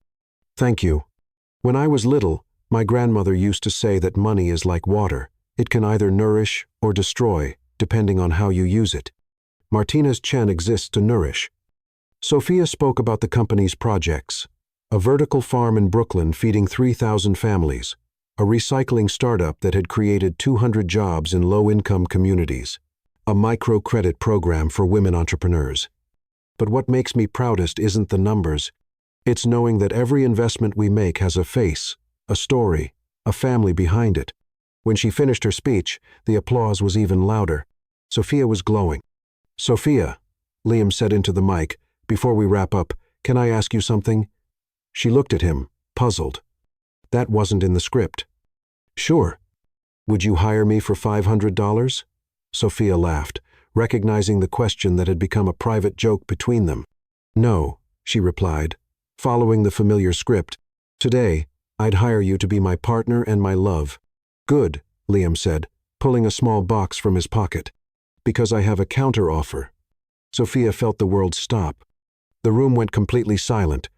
Thank you. When I was little, my grandmother used to say that money is like water. It can either nourish or destroy, depending on how you use it. Chen exists to nourish. Sophia spoke about the company's projects. A vertical farm in Brooklyn feeding 3,000 families. A recycling startup that had created 200 jobs in low-income communities. A microcredit program for women entrepreneurs. But what makes me proudest isn't the numbers. It's knowing that every investment we make has a face, a story, a family behind it. When she finished her speech, the applause was even louder. Sophia was glowing. Sophia, Liam said into the mic, before we wrap up, can I ask you something? She looked at him, puzzled. That wasn't in the script. Sure. Would you hire me for $500? Sophia laughed, recognizing the question that had become a private joke between them. No, she replied, following the familiar script. Today, I'd hire you to be my partner and my love. Good, Liam said, pulling a small box from his pocket. Because I have a counter-offer. Sophia felt the world stop. The room went completely silent.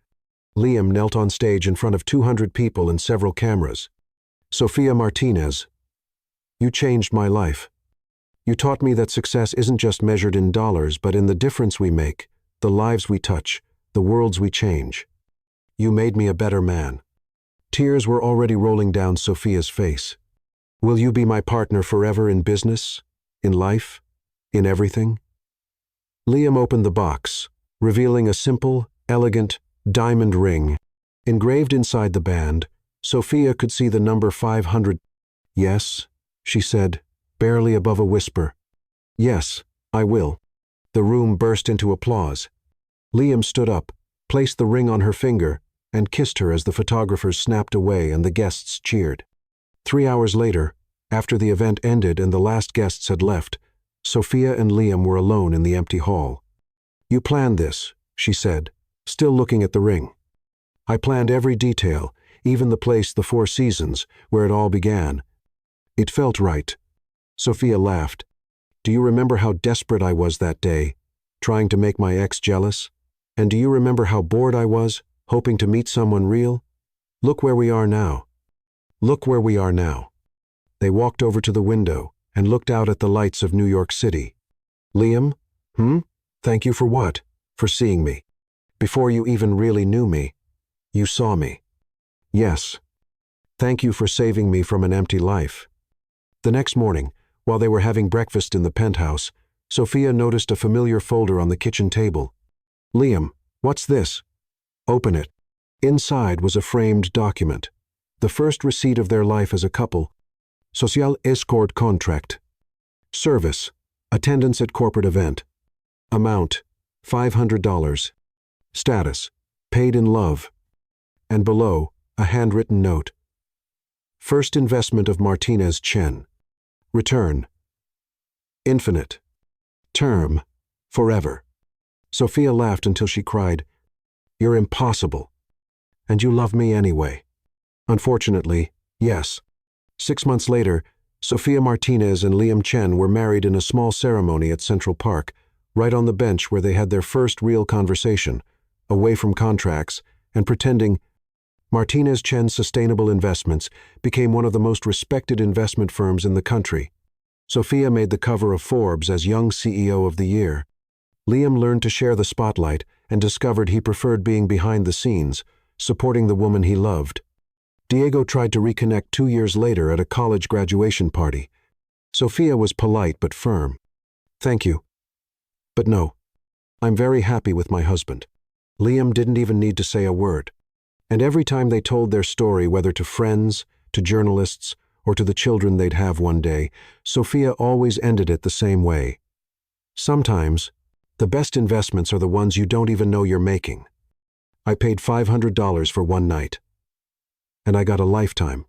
Liam knelt on stage in front of 200 people and several cameras. Sophia Martinez, you changed my life. You taught me that success isn't just measured in dollars, but in the difference we make, the lives we touch, the worlds we change. You made me a better man. Tears were already rolling down Sophia's face. Will you be my partner forever in business, in life, in everything? Liam opened the box, revealing a simple, elegant, diamond ring. Engraved inside the band, Sophia could see the number 500. Yes, she said, barely above a whisper. Yes, I will. The room burst into applause. Liam stood up, placed the ring on her finger, and kissed her as the photographers snapped away and the guests cheered. 3 hours later, after the event ended and the last guests had left, Sophia and Liam were alone in the empty hall. You planned this, she said, still looking at the ring. I planned every detail, even the place, the Four Seasons, where it all began. It felt right. Sophia laughed. Do you remember how desperate I was that day, trying to make my ex jealous? And do you remember how bored I was, hoping to meet someone real? Look where we are now. Look where we are now. They walked over to the window and looked out at the lights of New York City. Liam? Thank you for what? For seeing me. Before you even really knew me, you saw me. Yes. Thank you for saving me from an empty life. The next morning, while they were having breakfast in the penthouse, Sophia noticed a familiar folder on the kitchen table. Liam, what's this? Open it. Inside was a framed document. The first receipt of their life as a couple. Social escort contract. Service. Attendance at corporate event. Amount. $500. Status. Paid in love. And below, a handwritten note. First investment of Chen. Return. Infinite. Term. Forever. Sophia laughed until she cried, You're impossible. And you love me anyway. Unfortunately, yes. 6 months later, Sophia Martinez and Liam Chen were married in a small ceremony at Central Park, right on the bench where they had their first real conversation, away from contracts, and pretending. Martinez Chen Sustainable Investments became one of the most respected investment firms in the country. Sophia made the cover of Forbes as Young CEO of the Year. Liam learned to share the spotlight and discovered he preferred being behind the scenes, supporting the woman he loved. Diego tried to reconnect 2 years later at a college graduation party. Sophia was polite but firm. "Thank you. But no. I'm very happy with my husband." Liam didn't even need to say a word. And every time they told their story, whether to friends, to journalists, or to the children they'd have one day, Sophia always ended it the same way. "Sometimes, the best investments are the ones you don't even know you're making. I paid $500 for one night. And I got a lifetime."